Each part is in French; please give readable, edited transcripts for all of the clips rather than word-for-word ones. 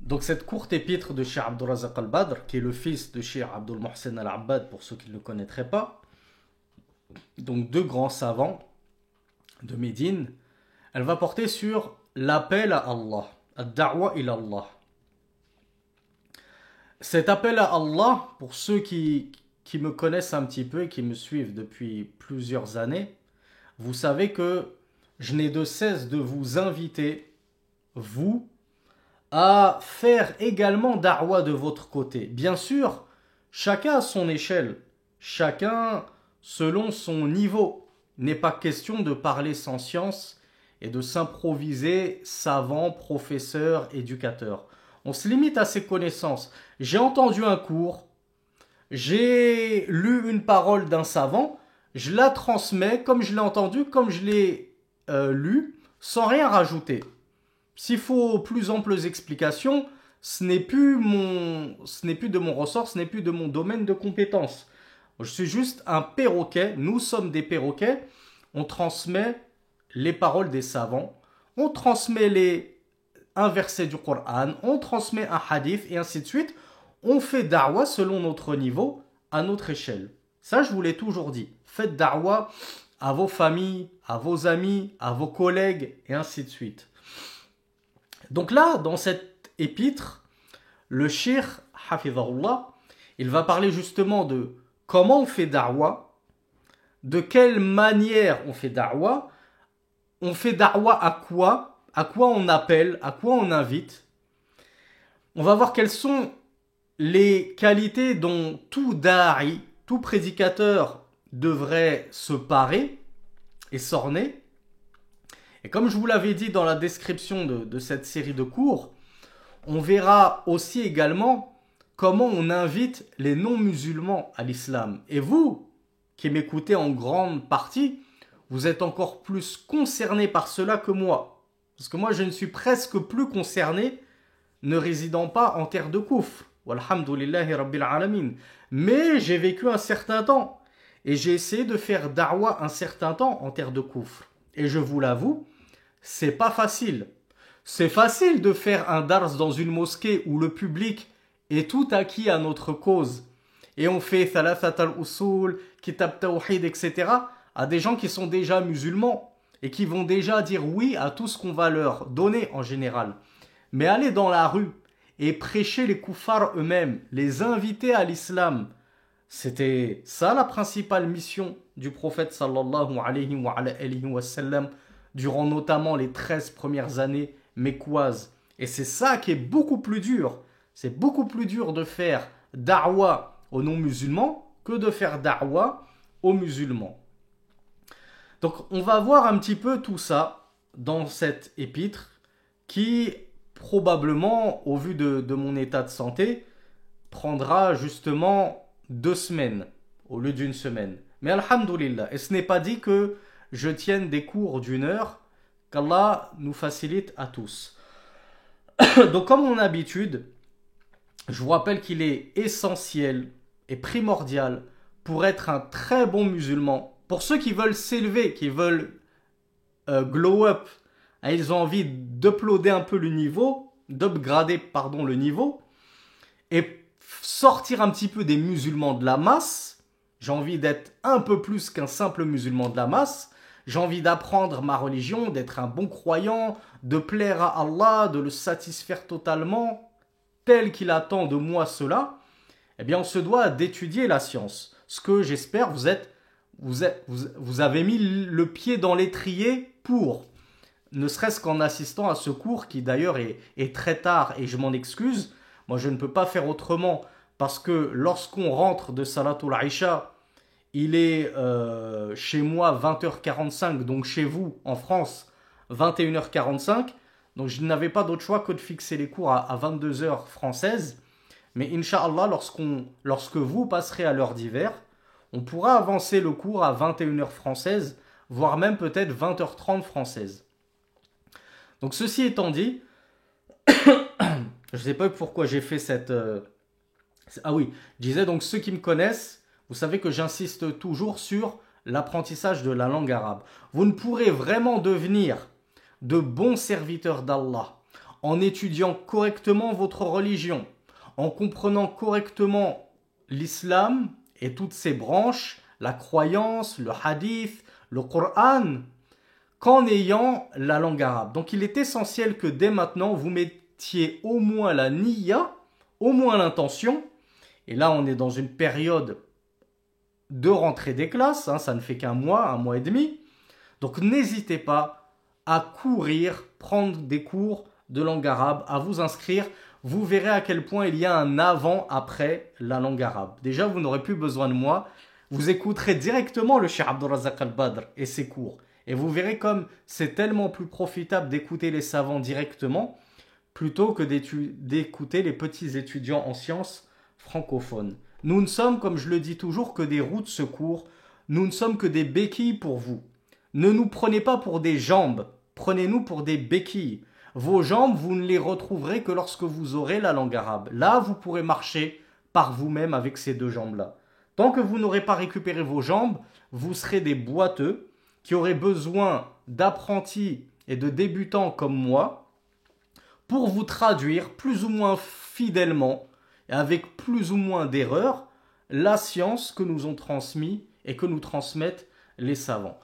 Donc cette courte épître de Cheikh Abdul Razak al-Badr, qui est le fils de Cheikh Abdul Mohsen al-Abbad, pour ceux qui ne le connaîtraient pas, donc deux grands savants de Médine, elle va porter sur l'appel à Allah, ad-da'wa ila Allah. Cet appel à Allah, pour ceux qui me connaissent un petit peu et qui me suivent depuis plusieurs années, vous savez que je n'ai de cesse de vous inviter, vous, à faire également da'wa de votre côté. Bien sûr, chacun à son échelle, chacun selon son niveau. Il n'est pas question de parler sans science et de s'improviser savant, professeur, éducateur. On se limite à ses connaissances. J'ai entendu un cours, j'ai lu une parole d'un savant, je la transmets comme je l'ai entendu, comme je l'ai lu, sans rien rajouter. S'il faut plus amples explications, ce n'est plus de mon ressort, ce n'est plus de mon domaine de compétence. Je suis juste un perroquet, nous sommes des perroquets, on transmet les paroles des savants, on transmet un verset du Coran, on transmet un hadith et ainsi de suite. On fait da'wa selon notre niveau, à notre échelle. Ça, je vous l'ai toujours dit. Faites da'wa à vos familles, à vos amis, à vos collègues et ainsi de suite. Donc là, dans cette épître, le cheikh, hafidhahullah, il va parler justement de comment on fait da'wa, de quelle manière on fait da'wa à quoi on appelle, à quoi on invite. On va voir quelles sont les qualités dont tout da'i, tout prédicateur devrait se parer et s'orner. Et comme je vous l'avais dit dans la description de cette série de cours, on verra aussi également comment on invite les non-musulmans à l'islam. Et vous, qui m'écoutez en grande partie, vous êtes encore plus concernés par cela que moi. Parce que moi, je ne suis presque plus concerné, ne résidant pas en terre de Koufr. Walhamdulillahi Rabbil Alamin. Mais j'ai vécu un certain temps. Et j'ai essayé de faire da'wa un certain temps en terre de Koufr. Et je vous l'avoue, c'est pas facile. C'est facile de faire un dars dans une mosquée où le public est tout acquis à notre cause. Et on fait thalathat al-usul, kitab tawhid, etc. à des gens qui sont déjà musulmans et qui vont déjà dire oui à tout ce qu'on va leur donner en général. Mais aller dans la rue et prêcher les koufars eux-mêmes, les inviter à l'islam, c'était ça la principale mission du prophète sallallahu alayhi wa sallam durant notamment les 13 premières années mécoises. Et c'est ça qui est beaucoup plus dur. C'est beaucoup plus dur de faire da'wa aux non-musulmans que de faire da'wa aux musulmans. Donc on va voir un petit peu tout ça dans cette épître qui probablement, au vu de mon état de santé, prendra justement 2 semaines au lieu d'une semaine. Mais alhamdoulilah, et ce n'est pas dit que je tienne des cours d'1 heure, qu'Allah nous facilite à tous. Donc comme mon habitude, je vous rappelle qu'il est essentiel et primordial pour être un très bon musulman, pour ceux qui veulent s'élever, qui veulent glow up, et ils ont envie d'uploader un peu le niveau, d'upgrader le niveau, et sortir un petit peu des musulmans de la masse. J'ai envie d'être un peu plus qu'un simple musulman de la masse. J'ai envie d'apprendre ma religion, d'être un bon croyant, de plaire à Allah, de le satisfaire totalement, tel qu'il attend de moi cela. Eh bien, on se doit d'étudier la science. Ce que j'espère, vous avez mis le pied dans l'étrier pour, ne serait-ce qu'en assistant à ce cours qui d'ailleurs est très tard et je m'en excuse. Moi, je ne peux pas faire autrement parce que lorsqu'on rentre de Salatul Aïcha, il est chez moi 20h45, donc chez vous, en France, 21h45. Donc je n'avais pas d'autre choix que de fixer les cours à 22h françaises. Mais Inch'Allah, lorsque vous passerez à l'heure d'hiver, on pourra avancer le cours à 21h française, voire même peut-être 20h30 française. Donc ceci étant dit, je ne sais pas pourquoi j'ai fait cette... Ah oui, je disais donc ceux qui me connaissent, vous savez que j'insiste toujours sur l'apprentissage de la langue arabe. Vous ne pourrez vraiment devenir de bons serviteurs d'Allah en étudiant correctement votre religion, en comprenant correctement l'islam et toutes ses branches, la croyance, le hadith, le Coran, qu'en ayant la langue arabe. Donc il est essentiel que dès maintenant, vous mettiez au moins la niya, au moins l'intention. Et là, on est dans une période de rentrée des classes, ça ne fait qu'un mois et demi. Donc n'hésitez pas à courir, prendre des cours de langue arabe, à vous inscrire. Vous verrez à quel point il y a un avant-après la langue arabe. Déjà, vous n'aurez plus besoin de moi. Vous écouterez directement le Cheikh Abdurrazak Al-Badr et ses cours. Et vous verrez comme c'est tellement plus profitable d'écouter les savants directement plutôt que d'écouter les petits étudiants en sciences francophones. Nous ne sommes, comme je le dis toujours, que des roues de secours. Nous ne sommes que des béquilles pour vous. Ne nous prenez pas pour des jambes. Prenez-nous pour des béquilles. Vos jambes, vous ne les retrouverez que lorsque vous aurez la langue arabe. Là, vous pourrez marcher par vous-même avec ces deux jambes-là. Tant que vous n'aurez pas récupéré vos jambes, vous serez des boiteux qui auraient besoin d'apprentis et de débutants comme moi pour vous traduire plus ou moins fidèlement et avec plus ou moins d'erreurs la science que nous ont transmis et que nous transmettent les savants.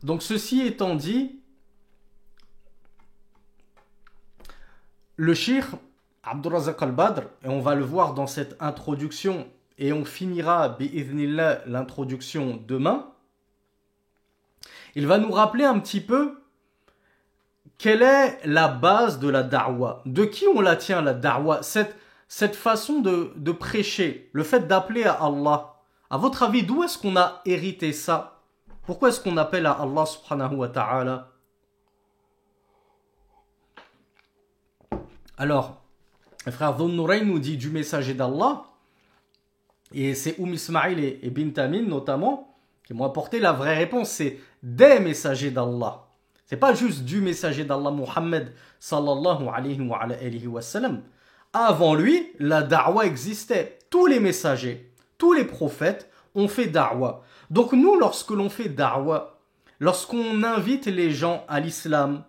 Donc ceci étant dit, le Cheikh Abdurrazak Al-Badr, et on va le voir dans cette introduction, et on finira bi'idhnillah l'introduction demain, il va nous rappeler un petit peu quelle est la base de la da'wa. De qui on la tient la da'wa, cette façon de prêcher, le fait d'appeler à Allah. À votre avis, d'où est-ce qu'on a hérité ça? Pourquoi est-ce qu'on appelle à Allah subhanahu wa ta'ala? Alors, le frère Dhun Nurayn nous dit du messager d'Allah, et c'est Ismaïl et Bint Amin notamment, qui m'ont apporté la vraie réponse, c'est des messagers d'Allah. C'est pas juste du messager d'Allah Muhammad sallallahu alayhi wa sallam. Avant lui, la da'wa existait. Tous les messagers, tous les prophètes ont fait da'wa. Donc nous, lorsque l'on fait da'wa, lorsqu'on invite les gens à l'islam,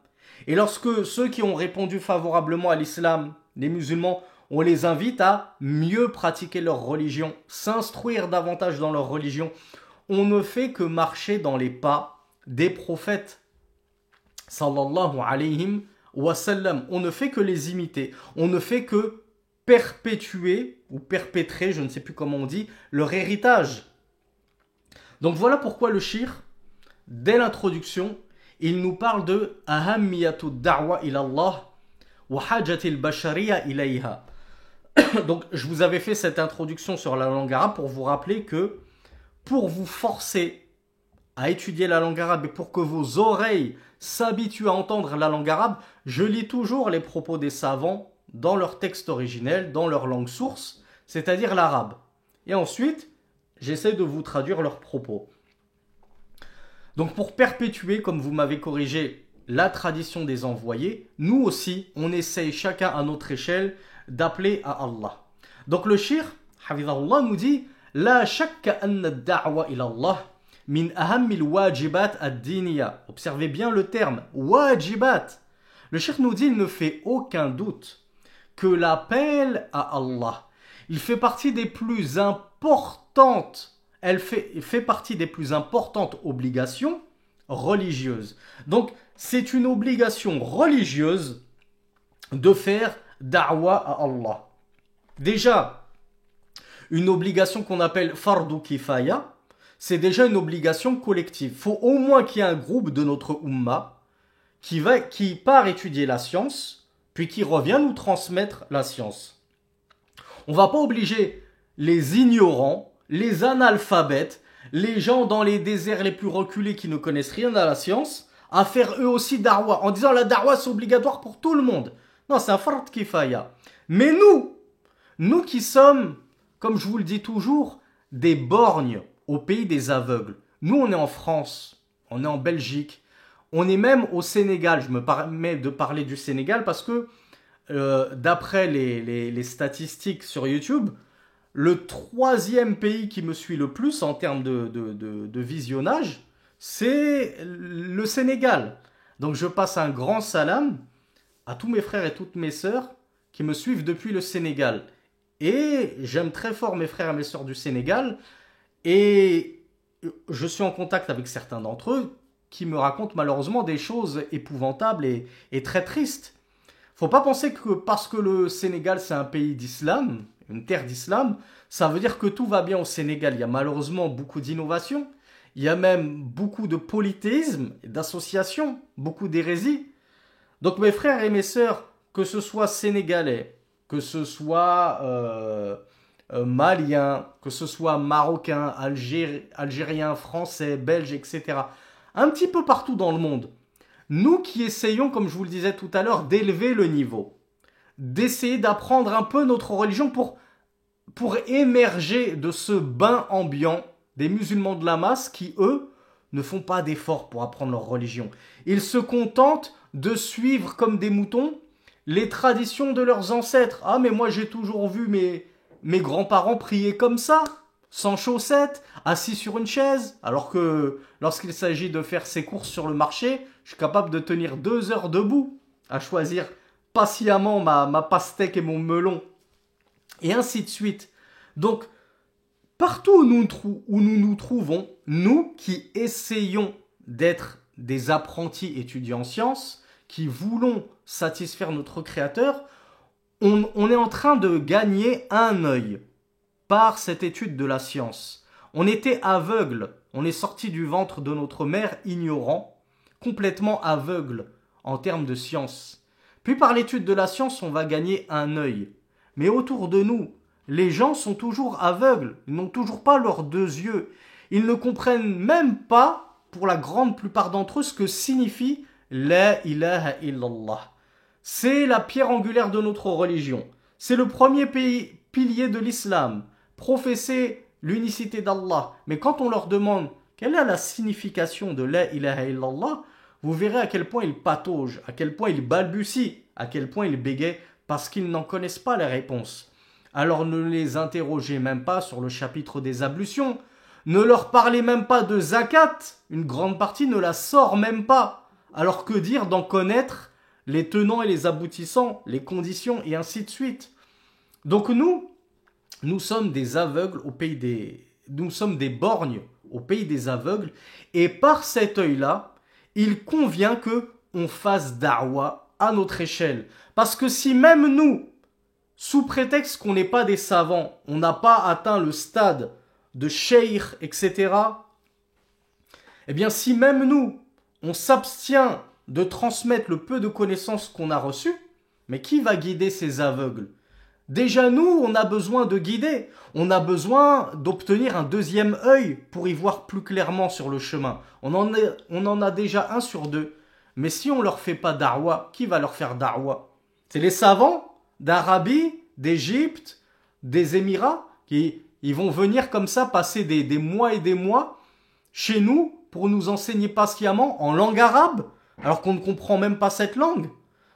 et lorsque ceux qui ont répondu favorablement à l'islam, les musulmans, on les invite à mieux pratiquer leur religion, s'instruire davantage dans leur religion, on ne fait que marcher dans les pas des prophètes sallallahu alayhi wa sallam. On ne fait que les imiter, on ne fait que perpétuer ou perpétrer, je ne sais plus comment on dit, leur héritage. Donc voilà pourquoi le cheikh, dès l'introduction, il nous parle de ahammiyatu da'wa ila Allah wa hajatil bashariya ilayha. Donc je vous avais fait cette introduction sur la langue arabe pour vous rappeler que pour vous forcer à étudier la langue arabe et pour que vos oreilles s'habituent à entendre la langue arabe, je lis toujours les propos des savants dans leur texte originel, dans leur langue source, c'est-à-dire l'arabe. Et ensuite, j'essaie de vous traduire leurs propos. Donc pour perpétuer, comme vous m'avez corrigé, la tradition des envoyés, nous aussi, on essaye chacun à notre échelle d'appeler à Allah. Donc le cheikh, hafidhahullah, nous dit « La shakka anna ad-da'wa ila Allah min ahammil wajibat ad-diniya » Observez bien le terme « wajibat ». Le cheikh nous dit « Il ne fait aucun doute que l'appel à Allah, il fait partie des plus importantes, il fait partie des plus importantes obligations religieuses. » Donc, c'est une obligation religieuse de faire da'wa à Allah. Déjà, une obligation qu'on appelle fardu kifaya, c'est déjà une obligation collective. Il faut au moins qu'il y ait un groupe de notre umma qui part étudier la science, puis qui revient nous transmettre la science. On ne va pas obliger les ignorants, les analphabètes, les gens dans les déserts les plus reculés qui ne connaissent rien à la science, à faire eux aussi da'wa, en disant la da'wa c'est obligatoire pour tout le monde. Non, c'est un fard kifaya. Mais nous qui sommes, comme je vous le dis toujours, des borgnes au pays des aveugles. Nous, on est en France, on est en Belgique, on est même au Sénégal. Je me permets de parler du Sénégal parce que, d'après les statistiques sur YouTube, le troisième pays qui me suit le plus en termes de visionnage, c'est le Sénégal. Donc je passe un grand salam à tous mes frères et toutes mes sœurs qui me suivent depuis le Sénégal. Et j'aime très fort mes frères et mes sœurs du Sénégal. Et je suis en contact avec certains d'entre eux qui me racontent malheureusement des choses épouvantables et très tristes. Faut pas penser que parce que le Sénégal c'est un pays d'islam, une terre d'islam, ça veut dire que tout va bien au Sénégal. Il y a malheureusement beaucoup d'innovations. Il y a même beaucoup de polythéisme, d'associations, beaucoup d'hérésies. Donc mes frères et mes sœurs, que ce soit sénégalais, que ce soit maliens, que ce soit marocains, algériens, français, belges, etc. Un petit peu partout dans le monde. Nous qui essayons, comme je vous le disais tout à l'heure, d'élever le niveau, d'essayer d'apprendre un peu notre religion pour émerger de ce bain ambiant des musulmans de la masse qui, eux, ne font pas d'efforts pour apprendre leur religion. Ils se contentent de suivre comme des moutons les traditions de leurs ancêtres. Ah, mais moi j'ai toujours vu mes grands-parents prier comme ça, sans chaussettes, assis sur une chaise, alors que lorsqu'il s'agit de faire ses courses sur le marché, je suis capable de tenir 2 heures debout, à choisir patiemment ma pastèque et mon melon, et ainsi de suite. Donc, partout où nous nous trouvons, nous qui essayons d'être des apprentis étudiants en sciences, qui voulons satisfaire notre Créateur, on est en train de gagner un œil par cette étude de la science. On était aveugle, on est sorti du ventre de notre mère ignorant, complètement aveugle en termes de science. Puis par l'étude de la science, on va gagner un œil. Mais autour de nous, les gens sont toujours aveugles, ils n'ont toujours pas leurs 2 yeux. Ils ne comprennent même pas, pour la grande plupart d'entre eux, ce que signifie La ilaha illallah. C'est la pierre angulaire de notre religion. C'est le premier pilier de l'islam. Professer l'unicité d'Allah. Mais quand on leur demande quelle est la signification de La ilaha illallah, vous verrez à quel point ils pataugent, à quel point ils balbutient, à quel point ils bégayent, parce qu'ils n'en connaissent pas les réponses. Alors ne les interrogez même pas sur le chapitre des ablutions. Ne leur parlez même pas de zakat. Une grande partie ne la sort même pas. Alors que dire d'en connaître les tenants et les aboutissants, les conditions et ainsi de suite. Donc nous sommes des aveugles au pays des... Nous sommes des borgnes au pays des aveugles. Et par cet œil-là, il convient que on fasse da'wa à notre échelle. Parce que si même nous, sous prétexte qu'on n'est pas des savants, on n'a pas atteint le stade de cheikh, etc., eh bien si même nous, on s'abstient de transmettre le peu de connaissances qu'on a reçues, mais qui va guider ces aveugles? Déjà nous, on a besoin de guider, on a besoin d'obtenir un 2e œil pour y voir plus clairement sur le chemin. On en a déjà un sur 2. Mais si on leur fait pas da'wa, qui va leur faire da'wa? C'est les savants d'Arabie, d'Égypte, des Émirats, qui ils vont venir comme ça passer des mois et des mois chez nous pour nous enseigner patiemment en langue arabe, alors qu'on ne comprend même pas cette langue.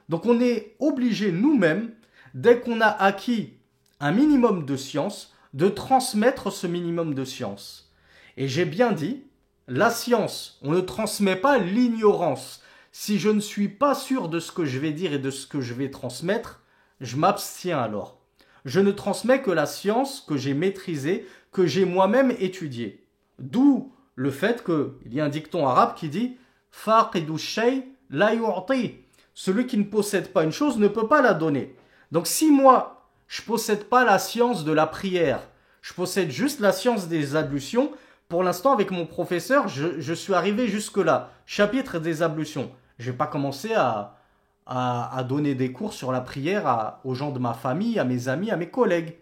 Donc on est obligé nous-mêmes, dès qu'on a acquis un minimum de science, de transmettre ce minimum de science. Et j'ai bien dit, la science, on ne transmet pas l'ignorance. Si je ne suis pas sûr de ce que je vais dire et de ce que je vais transmettre, je m'abstiens alors. Je ne transmets que la science que j'ai maîtrisée, que j'ai moi-même étudiée. D'où le fait qu'il y a un dicton arabe qui dit « Faqidu shay la yu'ti ». Celui qui ne possède pas une chose ne peut pas la donner. Donc si moi, je ne possède pas la science de la prière, je possède juste la science des ablutions, pour l'instant avec mon professeur, je suis arrivé jusque-là, chapitre des ablutions. Je ne vais pas commencer à donner des cours sur la prière aux gens de ma famille, à mes amis, à mes collègues.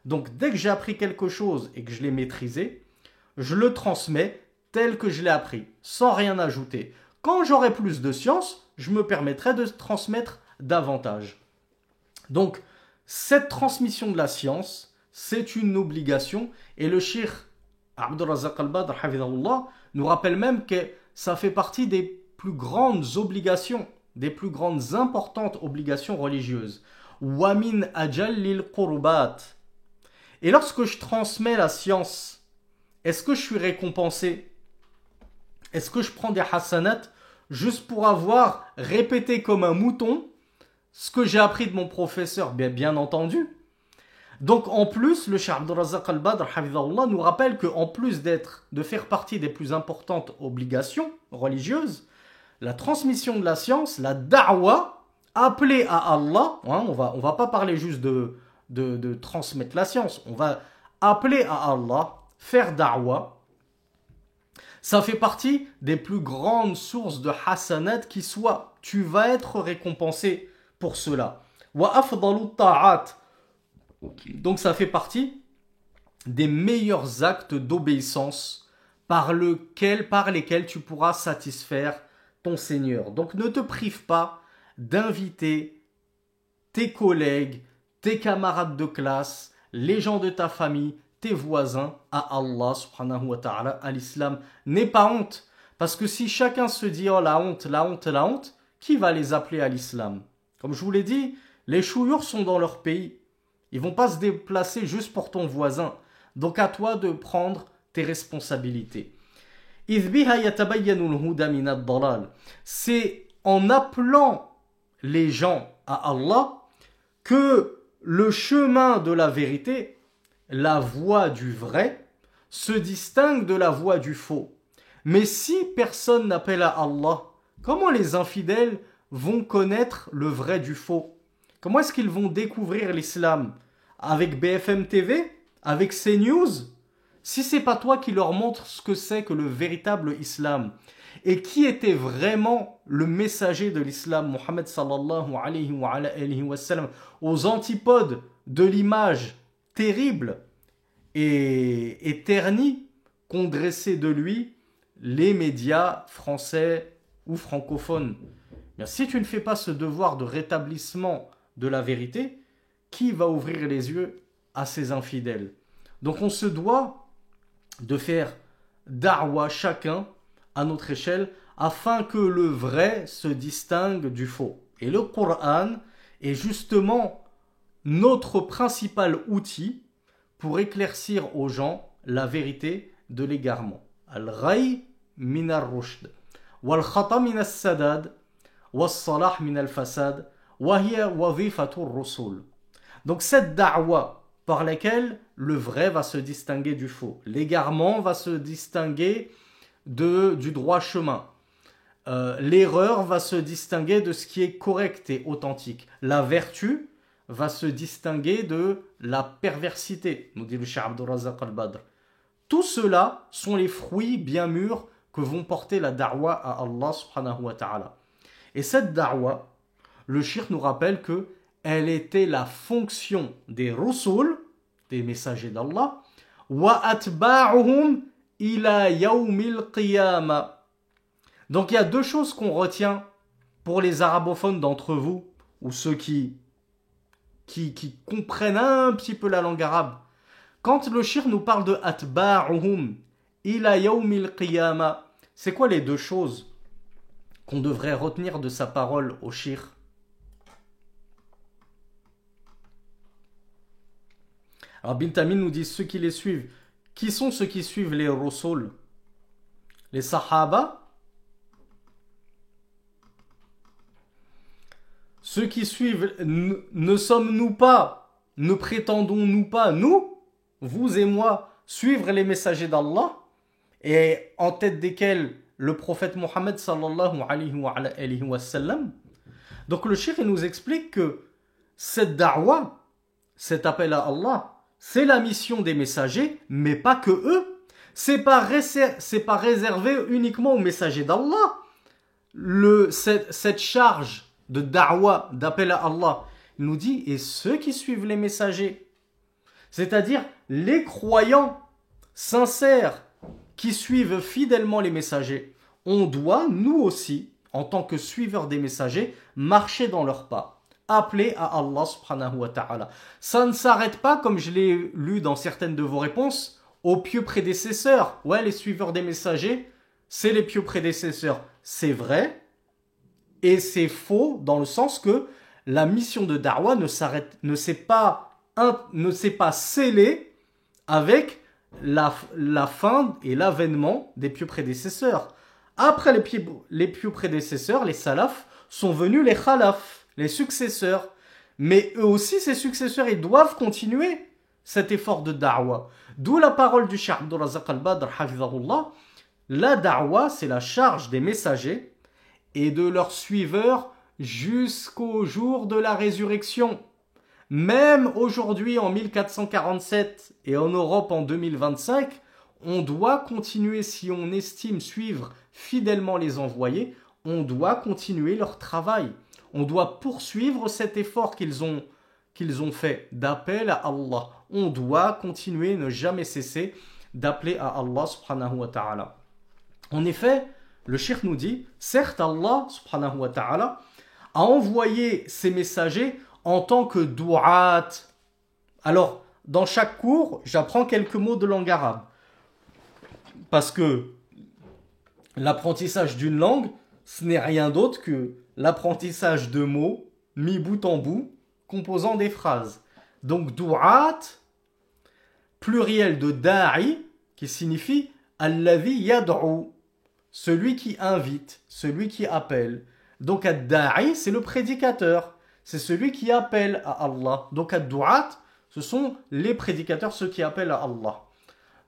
Donc dès que j'ai appris quelque chose et que je l'ai maîtrisé, je le transmets tel que je l'ai appris, sans rien ajouter. Quand j'aurai plus de science, je me permettrai de transmettre davantage. Donc, cette transmission de la science, c'est une obligation. Et le cheikh Abdurrazzaq al-Badr, hafidhahullah, nous rappelle même que ça fait partie des plus grandes obligations, des plus grandes importantes obligations religieuses. Wa min ajallil qurbat. Et lorsque je transmets la science, est-ce que je suis récompensé? Est-ce que je prends des hasanat? juste pour avoir répété comme un mouton ce que j'ai appris de mon professeur, bien entendu. Donc en plus, le Cheikh Abdurrazzaq al-Badr hafidhahullah, nous rappelle qu'en plus de faire partie des plus importantes obligations religieuses, la transmission de la science, la da'wa, appelée à Allah, on va pas parler juste de transmettre la science, on va appeler à Allah, faire da'wa, ça fait partie des plus grandes sources de hasanat qui soient. Tu vas être récompensé pour cela. Wa afdalu ta'at. Donc ça fait partie des meilleurs actes d'obéissance par lesquels tu pourras satisfaire ton Seigneur. Donc ne te prive pas d'inviter tes collègues, tes camarades de classe, les gens de ta famille, tes voisins à Allah subhanahu wa ta'ala, à l'islam. N'aie pas honte. Parce que si chacun se dit oh la honte, la honte, la honte, qui va les appeler à l'islam? Comme je vous l'ai dit, les chouyours sont dans leur pays. Ils vont pas se déplacer juste pour ton voisin. Donc à toi de prendre tes responsabilités. C'est en appelant les gens à Allah que le chemin de la vérité, la voie du vrai, se distingue de la voie du faux. Mais si personne n'appelle à Allah, comment les infidèles vont connaître le vrai du faux? Comment est-ce qu'ils vont découvrir l'islam? Avec BFM TV? Avec CNews? Si c'est pas toi qui leur montre ce que c'est que le véritable islam, et qui était vraiment le messager de l'islam, Mohammed sallallahu alayhi wa sallam, aux antipodes de l'image terrible et ternie qu'ont dressé de lui les médias français ou francophones. Bien, si tu ne fais pas ce devoir de rétablissement de la vérité, qui va ouvrir les yeux à ces infidèles? Donc on se doit de faire da'wa chacun à notre échelle afin que le vrai se distingue du faux. Et le Coran est justement notre principal outil pour éclaircir aux gens la vérité de l'égarement. Al-Ray min al-Rushd, wal-Khata min al-Sadad, wal-Salah min al-Fasad, wa hiya wadhifatu ar-Rusul. Donc cette da'wa par laquelle le vrai va se distinguer du faux, l'égarement va se distinguer du droit chemin, l'erreur va se distinguer de ce qui est correct et authentique, la vertu va se distinguer de la perversité, nous dit le Cheikh Abdurrazzaq al-Badr. Tout cela sont les fruits bien mûrs que vont porter la da'wa à Allah subhanahu wa ta'ala. Et cette da'wa, le Cheikh nous rappelle que elle était la fonction des rusul, des messagers d'Allah, wa atba'uhum ila yawmil qiyamah. Donc il y a deux choses qu'on retient pour les arabophones d'entre vous, ou ceux qui comprennent un petit peu la langue arabe. Quand le shir nous parle de atba'uhum ila yawmil qiyamah, c'est quoi les deux choses qu'on devrait retenir de sa parole au shir? Alors Bintamin nous dit ceux qui les suivent. Qui sont ceux qui suivent les Rusul? Les Sahaba? Ceux qui suivent, ne sommes-nous pas, ne prétendons-nous pas, nous, vous et moi, suivre les messagers d'Allah, et en tête desquels le prophète Mohammed sallallahu alayhi wa sallam? Donc le cheikh nous explique que cette da'wa, cet appel à Allah, c'est la mission des messagers, mais pas que eux. C'est pas réservé uniquement aux messagers d'Allah. Cette charge de da'wa, d'appel à Allah, il nous dit, et ceux qui suivent les messagers, c'est-à-dire les croyants sincères qui suivent fidèlement les messagers, on doit, nous aussi, en tant que suiveurs des messagers, marcher dans leurs pas. Appelé à Allah subhanahu wa ta'ala. Ça ne s'arrête pas, comme je l'ai lu dans certaines de vos réponses, aux pieux prédécesseurs. Ouais, les suiveurs des messagers, c'est les pieux prédécesseurs. C'est vrai et c'est faux dans le sens que la mission de Da'wa ne s'est pas scellée avec la fin et l'avènement des pieux prédécesseurs. Après les pieux prédécesseurs, les salafs, sont venus les khalaf, les successeurs. Mais eux aussi, ces successeurs, ils doivent continuer cet effort de da'wah. D'où la parole du Cheikh Abdul Razak al-Badr, hafizahullah. La da'wah, c'est la charge des messagers et de leurs suiveurs jusqu'au jour de la résurrection. Même aujourd'hui, en 1447 et en Europe en 2025, on doit continuer, si on estime suivre fidèlement les envoyés, on doit continuer leur travail. On doit poursuivre cet effort qu'ils ont fait d'appel à Allah. On doit continuer, ne jamais cesser d'appeler à Allah subhanahu wa ta'ala. En effet, le cheikh nous dit, certes Allah subhanahu wa ta'ala a envoyé ses messagers en tant que du'at. Alors, dans chaque cours, j'apprends quelques mots de langue arabe. Parce que l'apprentissage d'une langue, ce n'est rien d'autre que l'apprentissage de mots mis bout en bout, composant des phrases. Donc, du'at, pluriel de da'i, qui signifie alladhi yad'u, celui qui invite, celui qui appelle. Donc, ad-da'i, c'est le prédicateur, c'est celui qui appelle à Allah. Donc, ad-du'at, ce sont les prédicateurs, ceux qui appellent à Allah.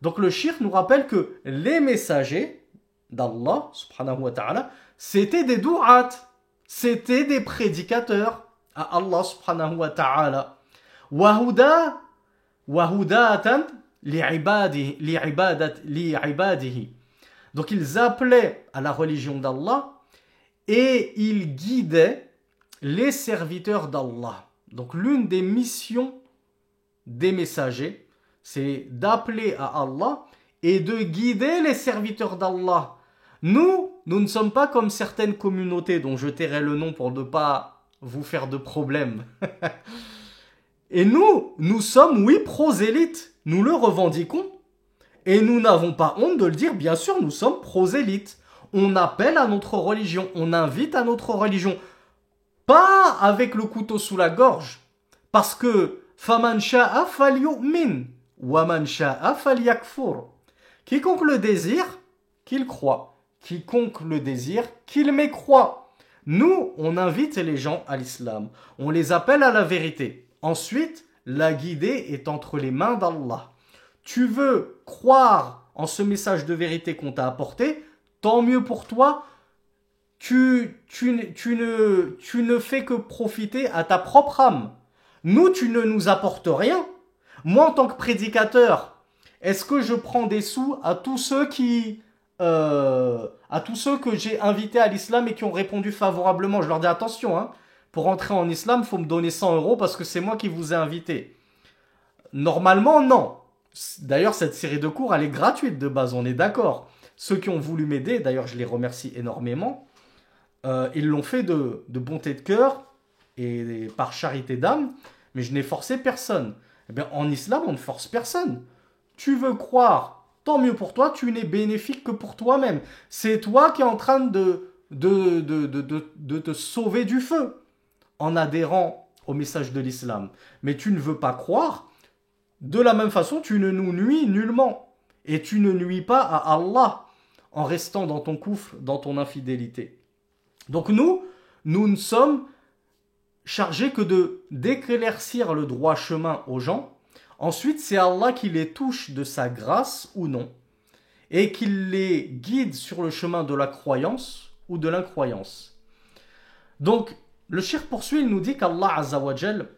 Donc, le shirk nous rappelle que les messagers d'Allah, subhanahu wa ta'ala, c'était des du'at, c'était des prédicateurs à Allah, subhanahu wa ta'ala. Wahuda, wahudatan li'ibadihi. Donc, ils appelaient à la religion d'Allah et ils guidaient les serviteurs d'Allah. Donc, l'une des missions des messagers, c'est d'appeler à Allah et de guider les serviteurs d'Allah. Nous ne sommes pas comme certaines communautés dont je tairai le nom pour ne pas vous faire de problème. Et nous sommes, oui, prosélytes. Nous le revendiquons. Et nous n'avons pas honte de le dire. Bien sûr, nous sommes prosélytes. On appelle à notre religion. On invite à notre religion. Pas avec le couteau sous la gorge. Parce que فَمَنْ شَاءَ فَلْيُؤْمِنْ وَمَنْ شَاءَ فَلْيَكْفُرْ. Quiconque le désire, qu'il croit. Quiconque le désire, qu'il mécroit. Nous, on invite les gens à l'islam. On les appelle à la vérité. Ensuite, la guidée est entre les mains d'Allah. Tu veux croire en ce message de vérité qu'on t'a apporté, tant mieux pour toi. Tu ne fais que profiter à ta propre âme. Nous, tu ne nous apportes rien. Moi, en tant que prédicateur, est-ce que je prends des sous à tous ceux que j'ai invités à l'islam et qui ont répondu favorablement? Je leur dis attention, hein, pour entrer en islam, il faut me donner 100 € parce que c'est moi qui vous ai invité. Normalement, non. D'ailleurs, cette série de cours, elle est gratuite de base, on est d'accord. Ceux qui ont voulu m'aider, d'ailleurs, je les remercie énormément. Ils l'ont fait de bonté de cœur et par charité d'âme, mais je n'ai forcé personne. Eh bien, en islam, on ne force personne. Tu veux croire, tant mieux pour toi, tu n'es bénéfique que pour toi-même. C'est toi qui es en train de te sauver du feu en adhérant au message de l'islam. Mais tu ne veux pas croire. De la même façon, tu ne nous nuis nullement. Et tu ne nuis pas à Allah en restant dans ton kufr, dans ton infidélité. Donc nous ne sommes chargés que d'éclaircir le droit chemin aux gens. Ensuite, c'est Allah qui les touche de sa grâce ou non, et qui les guide sur le chemin de la croyance ou de l'incroyance. Donc, le cheikh poursuit, il nous dit qu'Allah Azza wa Jal,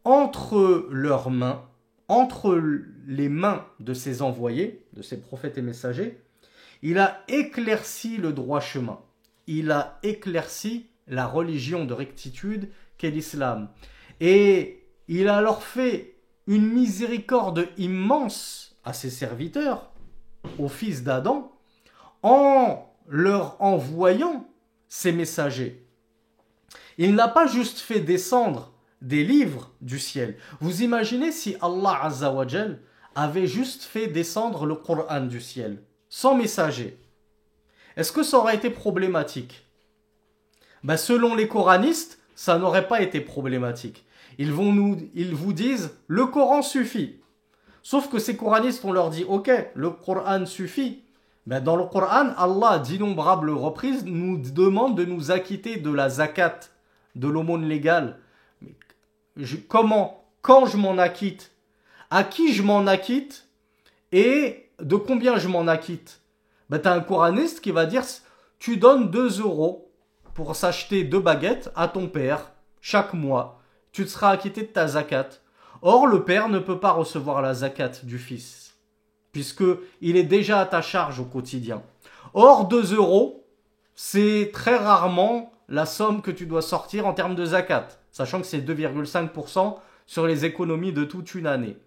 entre leurs mains, entre les mains de ses envoyés, de ses prophètes et messagers, il a éclairci le droit chemin. Il a éclairci la religion de rectitude qu'est l'islam. Et il a alors fait une miséricorde immense à ses serviteurs, aux fils d'Adam, en leur envoyant ses messagers. Il n'a pas juste fait descendre des livres du ciel. Vous imaginez si Allah Azza wa Jal avait juste fait descendre le Coran du ciel, sans messager. Est-ce que ça aurait été problématique? Selon les coranistes, ça n'aurait pas été problématique. Ils vous disent, le Coran suffit. Sauf que ces coranistes, on leur dit, ok, le Coran suffit, Ben, dans le Coran, Allah, à d'innombrables reprises, nous demande de nous acquitter de la zakat, de l'aumône légale. Mais comment? Quand je m'en acquitte? À qui je m'en acquitte? Et de combien je m'en acquitte? Ben, tu as un coraniste qui va dire, tu donnes 2 euros pour s'acheter 2 baguettes à ton père chaque mois. Tu te seras acquitté de ta zakat. Or, le père ne peut pas recevoir la zakat du fils, puisqu'il est déjà à ta charge au quotidien. Or, 2 euros, c'est très rarement la somme que tu dois sortir en termes de zakat, sachant que c'est 2,5% sur les économies de toute une année.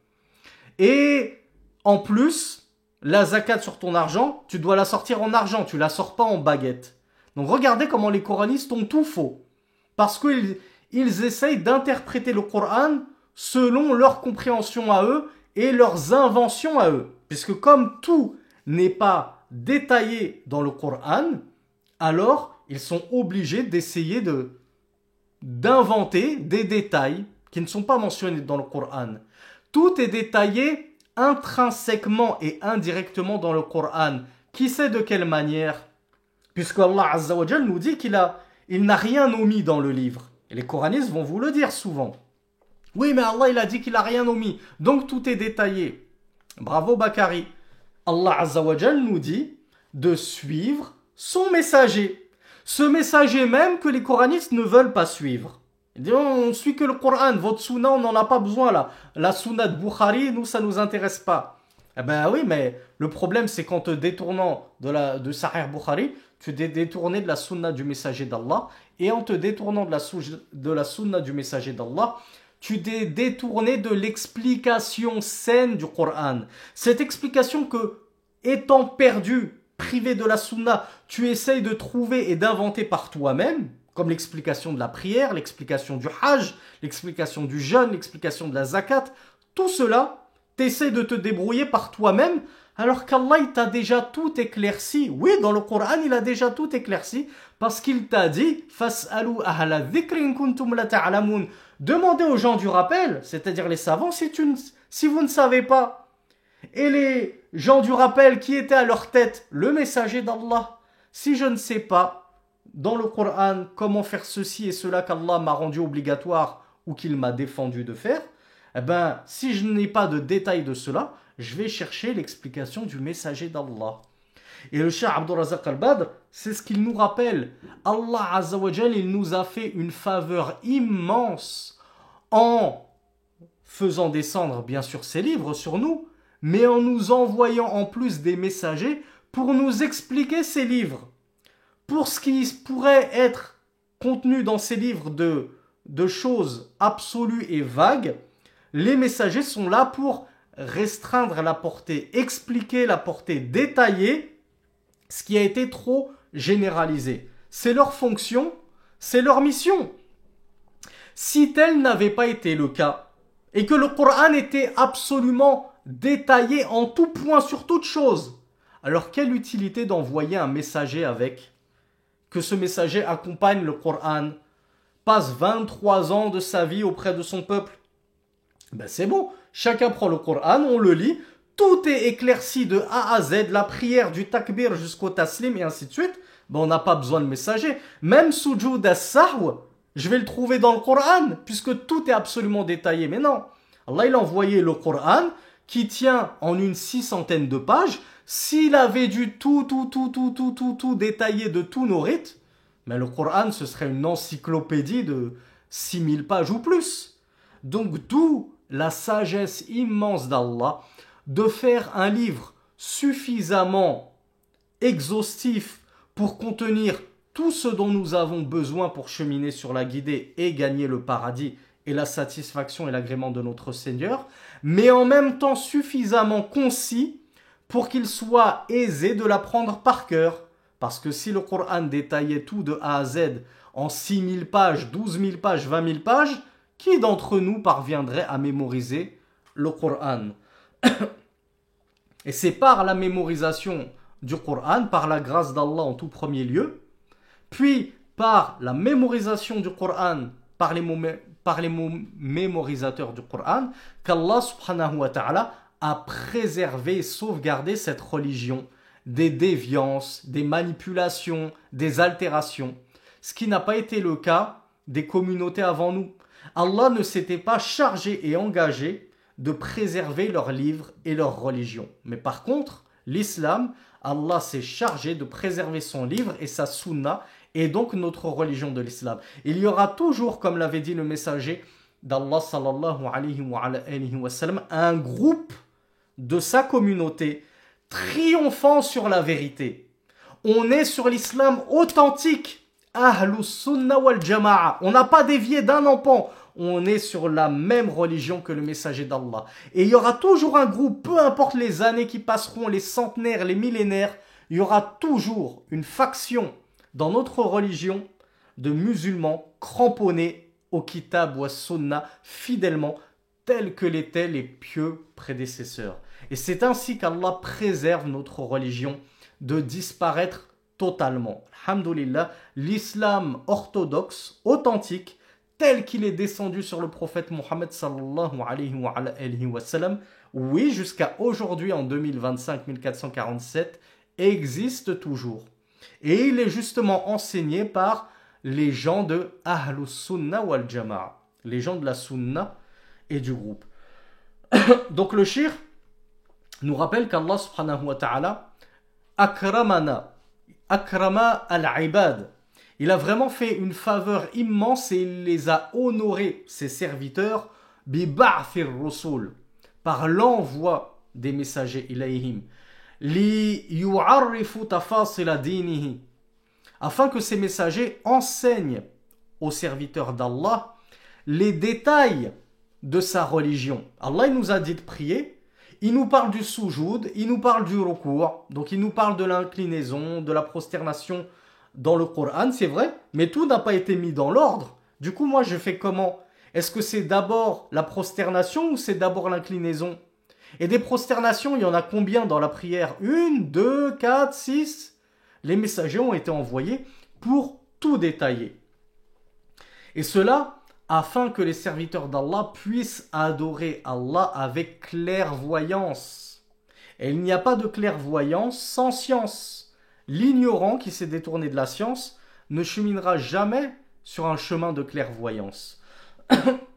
Et en plus, la zakat sur ton argent, tu dois la sortir en argent, tu la sors pas en baguette. Donc regardez comment les coranistes ont tout faux. Parce qu'ils essayent d'interpréter le Coran selon leur compréhension à eux et leurs inventions à eux. Puisque comme tout n'est pas détaillé dans le Coran, alors ils sont obligés d'essayer d'inventer des détails qui ne sont pas mentionnés dans le Coran. Tout est détaillé intrinsèquement et indirectement dans le Coran. Qui sait de quelle manière? Puisque Allah Azza wa Jal nous dit qu'il n'a rien omis dans le livre. Et les coranistes vont vous le dire souvent. Oui, mais Allah il a dit qu'il n'a rien omis. Donc tout est détaillé. Bravo Bakari. Allah Azza wa Jal nous dit de suivre son messager. Ce messager même que les coranistes ne veulent pas suivre. Ils disent, on ne suit que le Coran, votre sunna, on n'en a pas besoin là. La sunna de Bukhari, nous, ça ne nous intéresse pas. Eh ben oui, mais le problème, c'est qu'en te détournant de Sahih Bukhari, tu t'es détourné de la sunna du messager d'Allah. Et en te détournant de la sunna du messager d'Allah, tu t'es détourné de l'explication saine du Coran. Cette explication que, étant perdu, privé de la sunna, tu essayes de trouver et d'inventer par toi-même, comme l'explication de la prière, l'explication du hajj, l'explication du jeûne, l'explication de la zakat, tout cela, tu essaies de te débrouiller par toi-même, alors qu'Allah il t'a déjà tout éclairci. Oui, dans le Coran, il a déjà tout éclairci, parce qu'il t'a dit « Fas'alu ahla dhikri in kuntum la ta'lamun » Demandez aux gens du rappel, c'est-à-dire les savants, si vous ne savez pas. Et les gens du rappel qui étaient à leur tête, le messager d'Allah, si je ne sais pas, dans le Coran, comment faire ceci et cela qu'Allah m'a rendu obligatoire ou qu'il m'a défendu de faire, eh ben, si je n'ai pas de détails de cela, je vais chercher l'explication du messager d'Allah. Et le Cheikh Abdul Razak al-Badr, c'est ce qu'il nous rappelle. Allah Azza wa Jal, il nous a fait une faveur immense en faisant descendre bien sûr ses livres sur nous, mais en nous envoyant en plus des messagers pour nous expliquer ces livres. Pour ce qui pourrait être contenu dans ces livres de choses absolues et vagues, les messagers sont là pour restreindre la portée, expliquer la portée détaillée, ce qui a été trop généralisé. C'est leur fonction, c'est leur mission. Si tel n'avait pas été le cas, et que le Coran était absolument détaillé en tout point sur toute chose, alors quelle utilité d'envoyer un messager avec? Que ce messager accompagne le Coran, passe 23 ans de sa vie auprès de son peuple. Ben c'est bon, chacun prend le Coran, on le lit, tout est éclairci de A à Z, la prière du takbir jusqu'au taslim et ainsi de suite. Ben on n'a pas besoin de messager. Même sujud as-sahw, je vais le trouver dans le Coran, puisque tout est absolument détaillé. Mais non, Allah il a envoyé le Coran qui tient en une 600aine de pages. S'il avait dû tout détailler de tous nos rites, mais le Coran, ce serait une encyclopédie de 6000 pages ou plus. Donc, d'où la sagesse immense d'Allah de faire un livre suffisamment exhaustif pour contenir tout ce dont nous avons besoin pour cheminer sur la guidée et gagner le paradis et la satisfaction et l'agrément de notre Seigneur, mais en même temps suffisamment concis pour qu'il soit aisé de l'apprendre par cœur. Parce que si le Coran détaillait tout de A à Z en 6000 pages, 12 000 pages, 20 000 pages, qui d'entre nous parviendrait à mémoriser le Coran? Et c'est par la mémorisation du Coran, par la grâce d'Allah en tout premier lieu, puis par la mémorisation du Coran, par les mémorisateurs du Coran, qu'Allah subhanahu wa ta'ala a préservé et sauvegardé cette religion. des déviances, des manipulations, des altérations. Ce qui n'a pas été le cas des communautés avant nous. Allah ne s'était pas chargé et engagé de préserver leurs livres et leur religion. Mais par contre, l'islam, Allah s'est chargé de préserver son livre et sa sunna, et donc notre religion de l'islam. Il y aura toujours, comme l'avait dit le messager d'Allah sallallahu alayhi wa sallam, un groupe de sa communauté triomphant sur la vérité. On est sur l'islam authentique. Ahlus Sunnah wal Jama'a. On n'a pas dévié d'un empan. On est sur la même religion que le messager d'Allah. Et il y aura toujours un groupe, peu importe les années qui passeront, les centenaires, les millénaires, il y aura toujours une faction dans notre religion de musulmans cramponnés au kitab ou à sunnah fidèlement, tels que l'étaient les pieux prédécesseurs. Et c'est ainsi qu'Allah préserve notre religion de disparaître totalement. Alhamdulillah, l'islam orthodoxe, authentique, tel qu'il est descendu sur le prophète Mohammed sallallahu alayhi wa sallam, oui, jusqu'à aujourd'hui en 2025-1447, existe toujours. Et il est justement enseigné par les gens de Ahlus Sunnah wal Jama'a, les gens de la Sunna et du groupe. Donc le shir nous rappelle qu'Allah subhanahu wa ta'ala akrama al-ibad. Il a vraiment fait une faveur immense et il les a honorés, ses serviteurs, bi ba'thir rusul, par l'envoi des messagers ilayhim, li yu'arrifu tafasila dinihi, afin que ces messagers enseignent aux serviteurs d'Allah les détails de sa religion. Allah il nous a dit de prier, il nous parle du soujoud, il nous parle du ruku', donc il nous parle de l'inclinaison, de la prosternation dans le Coran, c'est vrai, mais tout n'a pas été mis dans l'ordre. Du coup, moi, je fais comment? Est-ce que c'est d'abord la prosternation ou c'est d'abord l'inclinaison? Et des prosternations, il y en a combien dans la prière? 1, 2, 4, 6? Les messagers ont été envoyés pour tout détailler. Et cela afin que les serviteurs d'Allah puissent adorer Allah avec clairvoyance. Et il n'y a pas de clairvoyance sans science. L'ignorant qui s'est détourné de la science ne cheminera jamais sur un chemin de clairvoyance.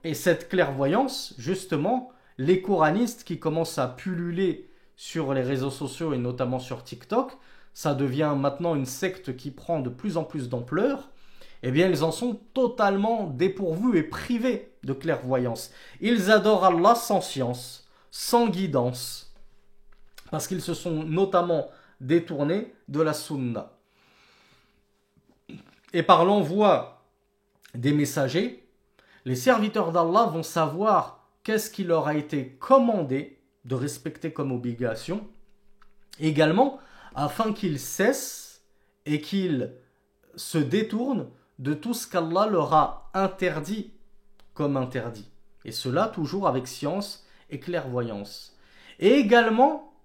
Et cette clairvoyance, justement, les coranistes qui commencent à pulluler sur les réseaux sociaux et notamment sur TikTok, ça devient maintenant une secte qui prend de plus en plus d'ampleur, eh bien ils en sont totalement dépourvus et privés de clairvoyance. Ils adorent Allah sans science, sans guidance, parce qu'ils se sont notamment détournés de la sunna. Et par l'envoi des messagers, les serviteurs d'Allah vont savoir qu'est-ce qui leur a été commandé de respecter comme obligation, également afin qu'ils cessent et qu'ils se détournent de tout ce qu'Allah leur a interdit comme interdit. Et cela toujours avec science et clairvoyance. Et également,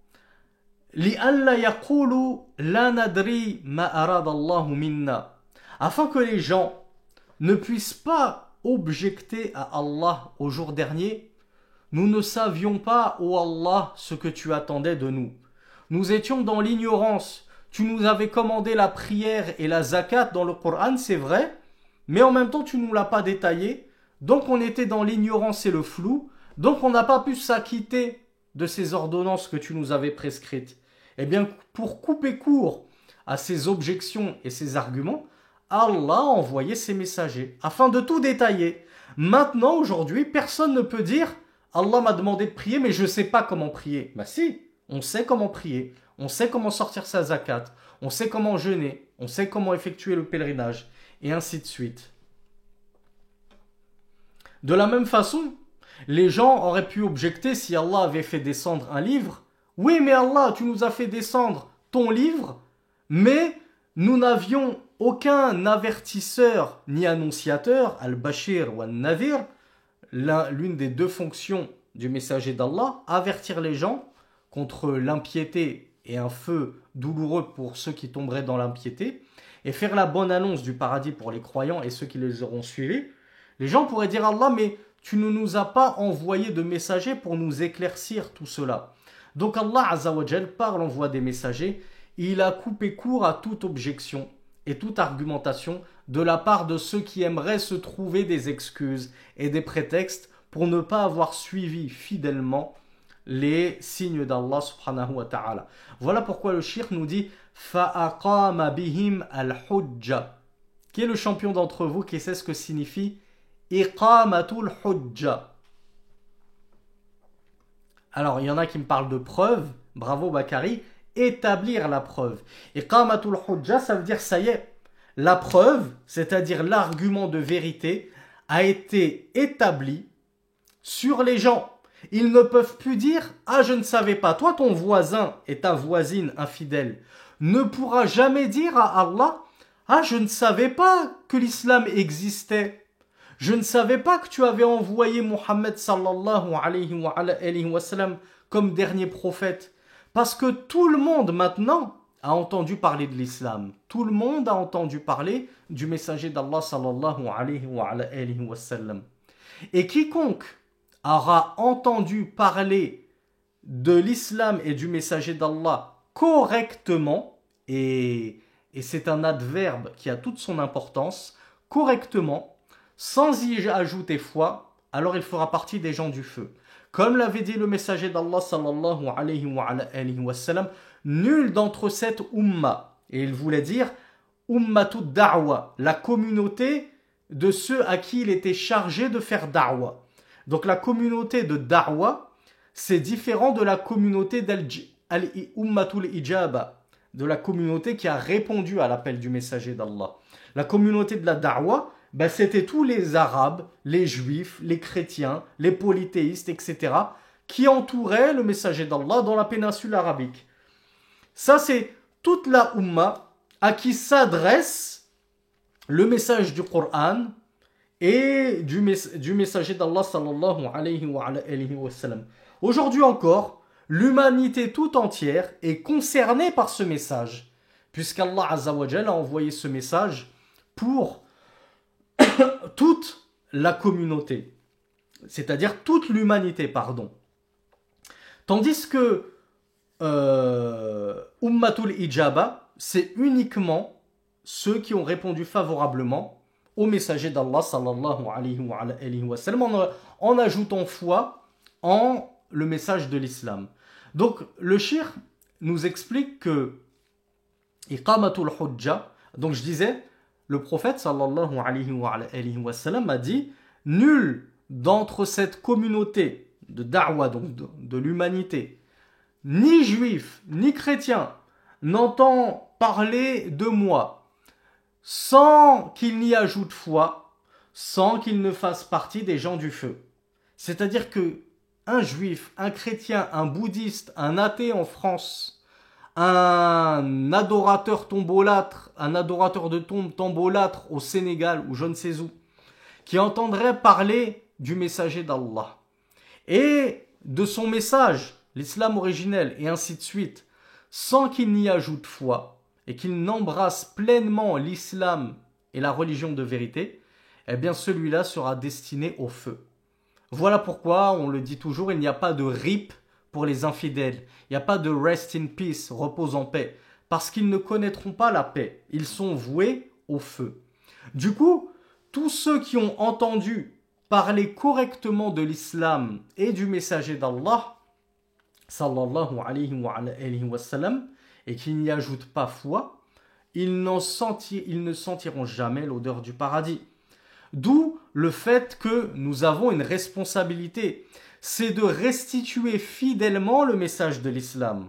لِأَلَّا يَقُولُوا لَا نَدْرِي مَا أَرَادَ اللَّهُ مِنَّا, afin que les gens ne puissent pas objecter à Allah au jour dernier, nous ne savions pas, ô Allah, ce que tu attendais de nous. Nous étions dans l'ignorance. Tu nous avais commandé la prière et la zakat dans le Coran, c'est vrai, mais en même temps tu ne nous l'as pas détaillé, donc on était dans l'ignorance et le flou, donc on n'a pas pu s'acquitter de ces ordonnances que tu nous avais prescrites. Eh bien, pour couper court à ces objections et ces arguments, Allah a envoyé ses messagers afin de tout détailler. Maintenant, aujourd'hui, personne ne peut dire « Allah m'a demandé de prier, mais je ne sais pas comment prier ». Ben si, on sait comment prier, on sait comment sortir sa zakat, on sait comment jeûner, on sait comment effectuer le pèlerinage, et ainsi de suite. De la même façon, les gens auraient pu objecter si Allah avait fait descendre un livre. Oui, mais Allah, tu nous as fait descendre ton livre, mais nous n'avions aucun avertisseur ni annonciateur, al-Bashir ou al-Nadir, l'une des deux fonctions du messager d'Allah, avertir les gens contre l'impiété et un feu douloureux pour ceux qui tomberaient dans l'impiété, et faire la bonne annonce du paradis pour les croyants et ceux qui les auront suivis. Les gens pourraient dire à Allah, mais tu ne nous as pas envoyé de messagers pour nous éclaircir tout cela. Donc Allah Azza wa Jal, par l'envoi des messagers, il a coupé court à toute objection et toute argumentation de la part de ceux qui aimeraient se trouver des excuses et des prétextes pour ne pas avoir suivi fidèlement les signes d'Allah subhanahu wa ta'ala. Voilà pourquoi le shirk nous dit fa'aqama bihim al-hujja. Qui est le champion d'entre vous qui sait ce que signifie iqamatul hujja? Alors, il y en a qui me parlent de preuve. Bravo Bakari. Établir la preuve. Iqamatul hujja, ça veut dire ça y est, la preuve, c'est-à-dire l'argument de vérité, a été établi sur les gens. Ils ne peuvent plus dire « Ah, je ne savais pas ». Toi, ton voisin et ta voisine infidèle ne pourra jamais dire à Allah « Ah, je ne savais pas que l'islam existait. Je ne savais pas que tu avais envoyé Muhammad sallallahu alayhi wa sallam comme dernier prophète. » Parce que tout le monde maintenant a entendu parler de l'islam. Tout le monde a entendu parler du messager d'Allah sallallahu alayhi wa sallam. Et quiconque aura entendu parler de l'islam et du messager d'Allah correctement, et c'est un adverbe qui a toute son importance, correctement, sans y ajouter foi, alors il fera partie des gens du feu. Comme l'avait dit le messager d'Allah sallallahu alayhi wa sallam, nul d'entre cette umma, et il voulait dire ummatud da'wa, la communauté de ceux à qui il était chargé de faire da'wa. Donc la communauté de da'wa, c'est différent de la communauté d'al-ummatul ijaba, de la communauté qui a répondu à l'appel du messager d'Allah. La communauté de la da'wa, c'était tous les Arabes, les Juifs, les chrétiens, les polythéistes, etc., qui entouraient le messager d'Allah dans la péninsule arabique. Ça, c'est toute la umma à qui s'adresse le message du Coran et du messager d'Allah sallallahu alayhi wa sallam. Aujourd'hui encore, l'humanité tout entière est concernée par ce message, puisqu'Allah azza wa jalla a envoyé ce message pour toute la communauté, c'est-à-dire toute l'humanité, pardon. Tandis que Ummatul Ijaba, c'est uniquement ceux qui ont répondu favorablement au messager d'Allah sallallahu alayhi wa sallam en ajoutant foi en le message de l'islam. Donc le shir nous explique que Iqamatul Hujja, donc je disais, le prophète sallallahu alayhi wa sallam a dit « Nul d'entre cette communauté de da'wa, donc de l'humanité, ni juif, ni chrétien, n'entend parler de moi sans qu'il n'y ajoute foi, sans qu'il ne fasse partie des gens du feu. » C'est-à-dire que un juif, un chrétien, un bouddhiste, un athée en France, un adorateur tombolâtre, un adorateur de tombe tombolâtre au Sénégal ou je ne sais où, qui entendrait parler du messager d'Allah et de son message, l'islam originel et ainsi de suite, sans qu'il n'y ajoute foi et qu'il n'embrasse pleinement l'islam et la religion de vérité, eh bien celui-là sera destiné au feu. Voilà pourquoi, on le dit toujours, il n'y a pas de RIP pour les infidèles. Il n'y a pas de rest in peace, repose en paix, parce qu'ils ne connaîtront pas la paix. Ils sont voués au feu. Du coup, tous ceux qui ont entendu parler correctement de l'islam et du messager d'Allah, sallallahu alayhi wa sallam, et qui n'y ajoutent pas foi, ils ne sentiront jamais l'odeur du paradis. D'où le fait que nous avons une responsabilité, c'est de restituer fidèlement le message de l'islam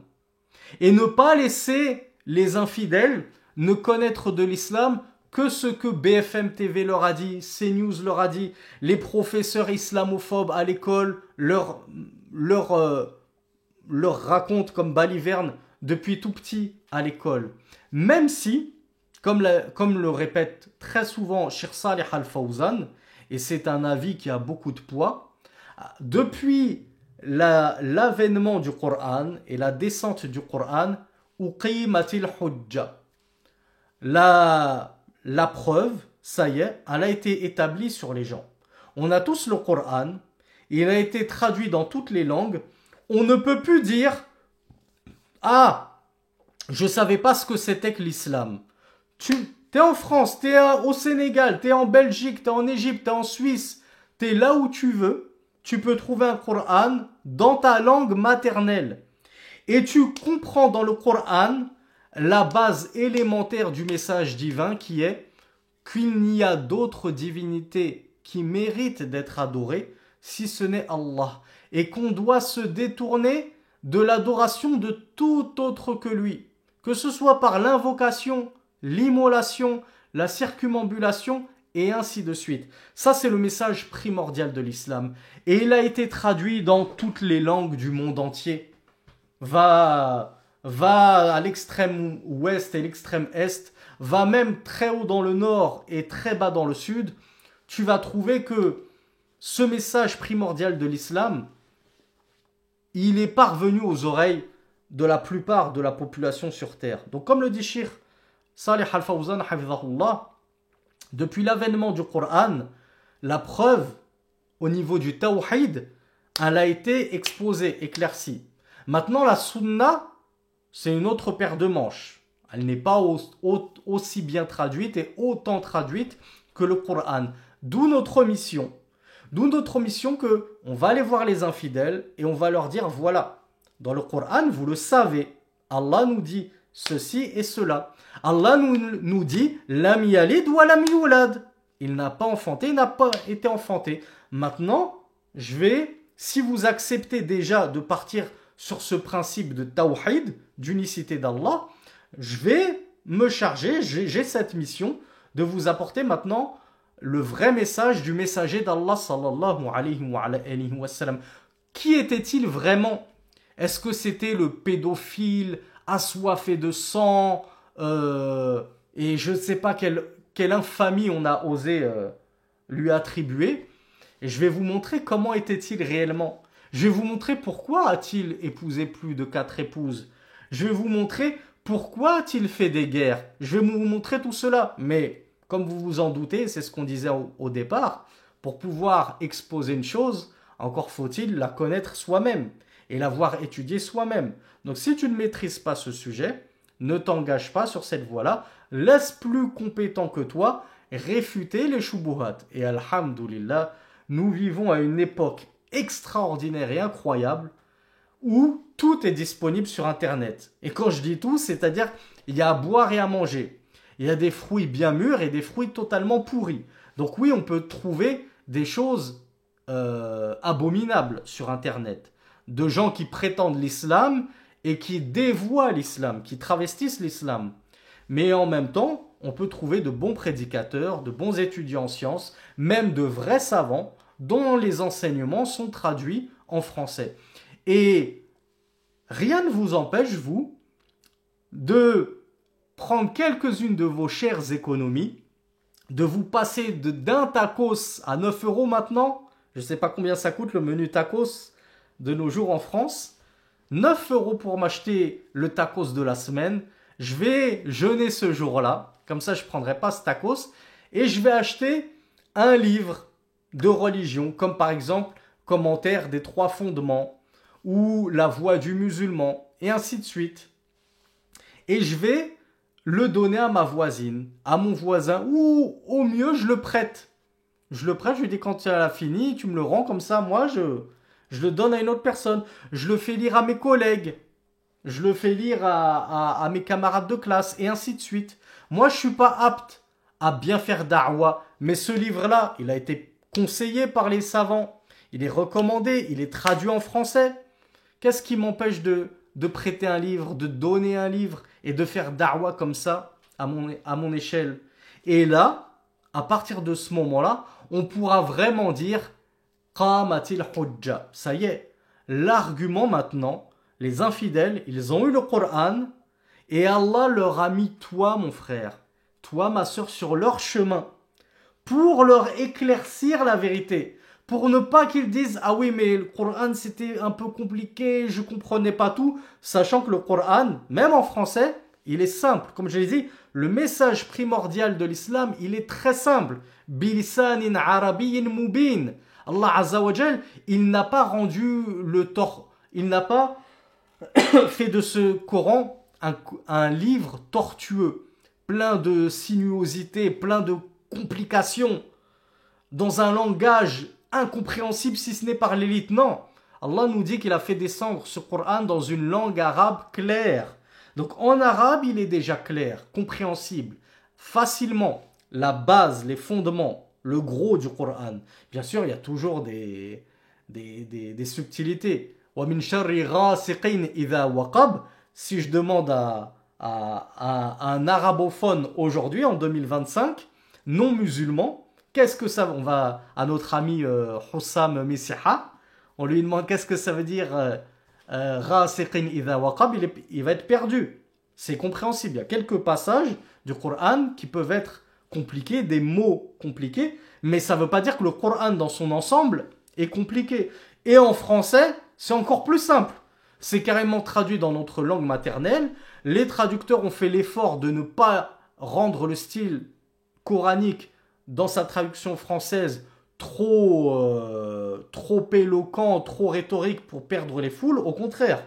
et ne pas laisser les infidèles ne connaître de l'islam que ce que BFM TV leur a dit, CNews leur a dit, les professeurs islamophobes à l'école leur racontent comme balivernes depuis tout petit à l'école. Même si, comme le répète très souvent Cheikh Salih Al-Fawzan, et c'est un avis qui a beaucoup de poids, depuis l'avènement du Coran et la descente du Coran, uqimatil hujja. La preuve, ça y est, elle a été établie sur les gens. On a tous le Coran, il a été traduit dans toutes les langues. On ne peut plus dire « Ah, Je ne savais pas ce que c'était que l'islam. Tu es en France, tu es au Sénégal, tu es en Belgique, tu es en Égypte, tu es en Suisse, tu es là où tu veux. Tu peux trouver un Coran dans ta langue maternelle. Et tu comprends dans le Coran la base élémentaire du message divin qui est qu'il n'y a d'autres divinités qui méritent d'être adorées si ce n'est Allah. Et qu'on doit se détourner de l'adoration de tout autre que lui. Que ce soit par l'invocation, l'immolation, la circumambulation et ainsi de suite. Ça, c'est le message primordial de l'islam. Et il a été traduit dans toutes les langues du monde entier. Va à l'extrême ouest et l'extrême est, va même très haut dans le nord et très bas dans le sud, tu vas trouver que ce message primordial de l'islam, il est parvenu aux oreilles de la plupart de la population sur terre. Donc comme le dit Cheikh Salih Al-Fawzan, hafizahullah, depuis l'avènement du Coran, la preuve au niveau du tawhid, elle a été exposée, éclaircie. Maintenant, la sunna, c'est une autre paire de manches. Elle n'est pas aussi bien traduite et autant traduite que le Coran. D'où notre mission. D'où notre mission que on va aller voir les infidèles et on va leur dire voilà, dans le Coran, vous le savez, Allah nous dit ceci et cela. Allah nous dit lam yalid wa lam yulad. Il n'a pas enfanté, il n'a pas été enfanté. Maintenant, si vous acceptez déjà de partir sur ce principe de tawhid, d'unicité d'Allah, je vais me charger, j'ai cette mission de vous apporter maintenant le vrai message du messager d'Allah sallallahu alayhi wa sallam. Qui était-il vraiment? Est-ce que c'était le pédophile assoiffé de sang et je ne sais pas quelle infamie on a osé lui attribuer? Et je vais vous montrer comment était-il réellement. Je vais vous montrer pourquoi a-t-il épousé plus de 4 épouses. Je vais vous montrer pourquoi a-t-il fait des guerres. Je vais vous montrer tout cela. Mais comme vous vous en doutez, c'est ce qu'on disait au départ, pour pouvoir exposer une chose, encore faut-il la connaître soi-même et l'avoir étudiée soi-même. Donc si tu ne maîtrises pas ce sujet, ne t'engage pas sur cette voie-là. Laisse plus compétent que toi réfuter les shubuhat. Et alhamdoulilah, nous vivons à une époque extraordinaire et incroyable où tout est disponible sur Internet. Et quand je dis tout, c'est-à-dire il y a à boire et à manger. Il y a des fruits bien mûrs et des fruits totalement pourris. Donc oui, on peut trouver des choses abominables sur Internet. De gens qui prétendent l'islam et qui dévoient l'islam, qui travestissent l'islam. Mais en même temps, on peut trouver de bons prédicateurs, de bons étudiants en sciences, même de vrais savants, dont les enseignements sont traduits en français. Et rien ne vous empêche, vous, de prendre quelques-unes de vos chères économies, de vous passer d'un tacos à 9 € maintenant. Je ne sais pas combien ça coûte le menu tacos de nos jours en France. 9 € pour m'acheter le tacos de la semaine. Je vais jeûner ce jour-là, comme ça je ne prendrai pas ce tacos, et je vais acheter un livre de religion, comme par exemple Commentaire des 3 fondements, ou La voix du musulman, et ainsi de suite. Et je vais le donner à ma voisine, à mon voisin, ou au mieux je le prête. Je le prête, je lui dis quand tu as fini, tu me le rends comme ça, moi je le donne à une autre personne. Je le fais lire à mes collègues. Je le fais lire à mes camarades de classe et ainsi de suite. Moi, je ne suis pas apte à bien faire da'wa. Mais ce livre-là, il a été conseillé par les savants. Il est recommandé, il est traduit en français. Qu'est-ce qui m'empêche de prêter un livre, de donner un livre et de faire da'wa comme ça à mon échelle? Et là, à partir de ce moment-là, on pourra vraiment dire Qamatil hujja. Ça y est, l'argument maintenant, les infidèles, ils ont eu le Coran et Allah leur a mis toi, mon frère, toi, ma soeur, sur leur chemin pour leur éclaircir la vérité. Pour ne pas qu'ils disent ah oui, mais le Coran c'était un peu compliqué, je comprenais pas tout, sachant que le Coran, même en français, il est simple. Comme je l'ai dit, le message primordial de l'islam, il est très simple. Bilisanin arabiyyin mubin. Allah Azza wa Jal, il n'a pas rendu le tort, il n'a pas fait de ce Coran un livre tortueux, plein de sinuosités, plein de complications, dans un langage incompréhensible si ce n'est par l'élite. Non, Allah nous dit qu'il a fait descendre ce Coran dans une langue arabe claire. Donc en arabe, il est déjà clair, compréhensible, facilement. La base, les fondements, le gros du Coran. Bien sûr, il y a toujours des subtilités. وَمِن شَرِّ غَاسِقٍ إِذَا وَقَبْ. Si je demande à un arabophone aujourd'hui, en 2025, non musulman, qu'est-ce que ça... On va à notre ami Hussam Messiha, on lui demande qu'est-ce que ça veut dire غَاسِقٍ إِذَا وَقَبْ, il va être perdu. C'est compréhensible. Il y a quelques passages du Coran qui peuvent être compliqués, des mots compliqués, mais ça ne veut pas dire que le Coran dans son ensemble est compliqué. Et en français, c'est encore plus simple. C'est carrément traduit dans notre langue maternelle. Les traducteurs ont fait l'effort de ne pas rendre le style coranique dans sa traduction française trop éloquent, trop rhétorique pour perdre les foules. Au contraire,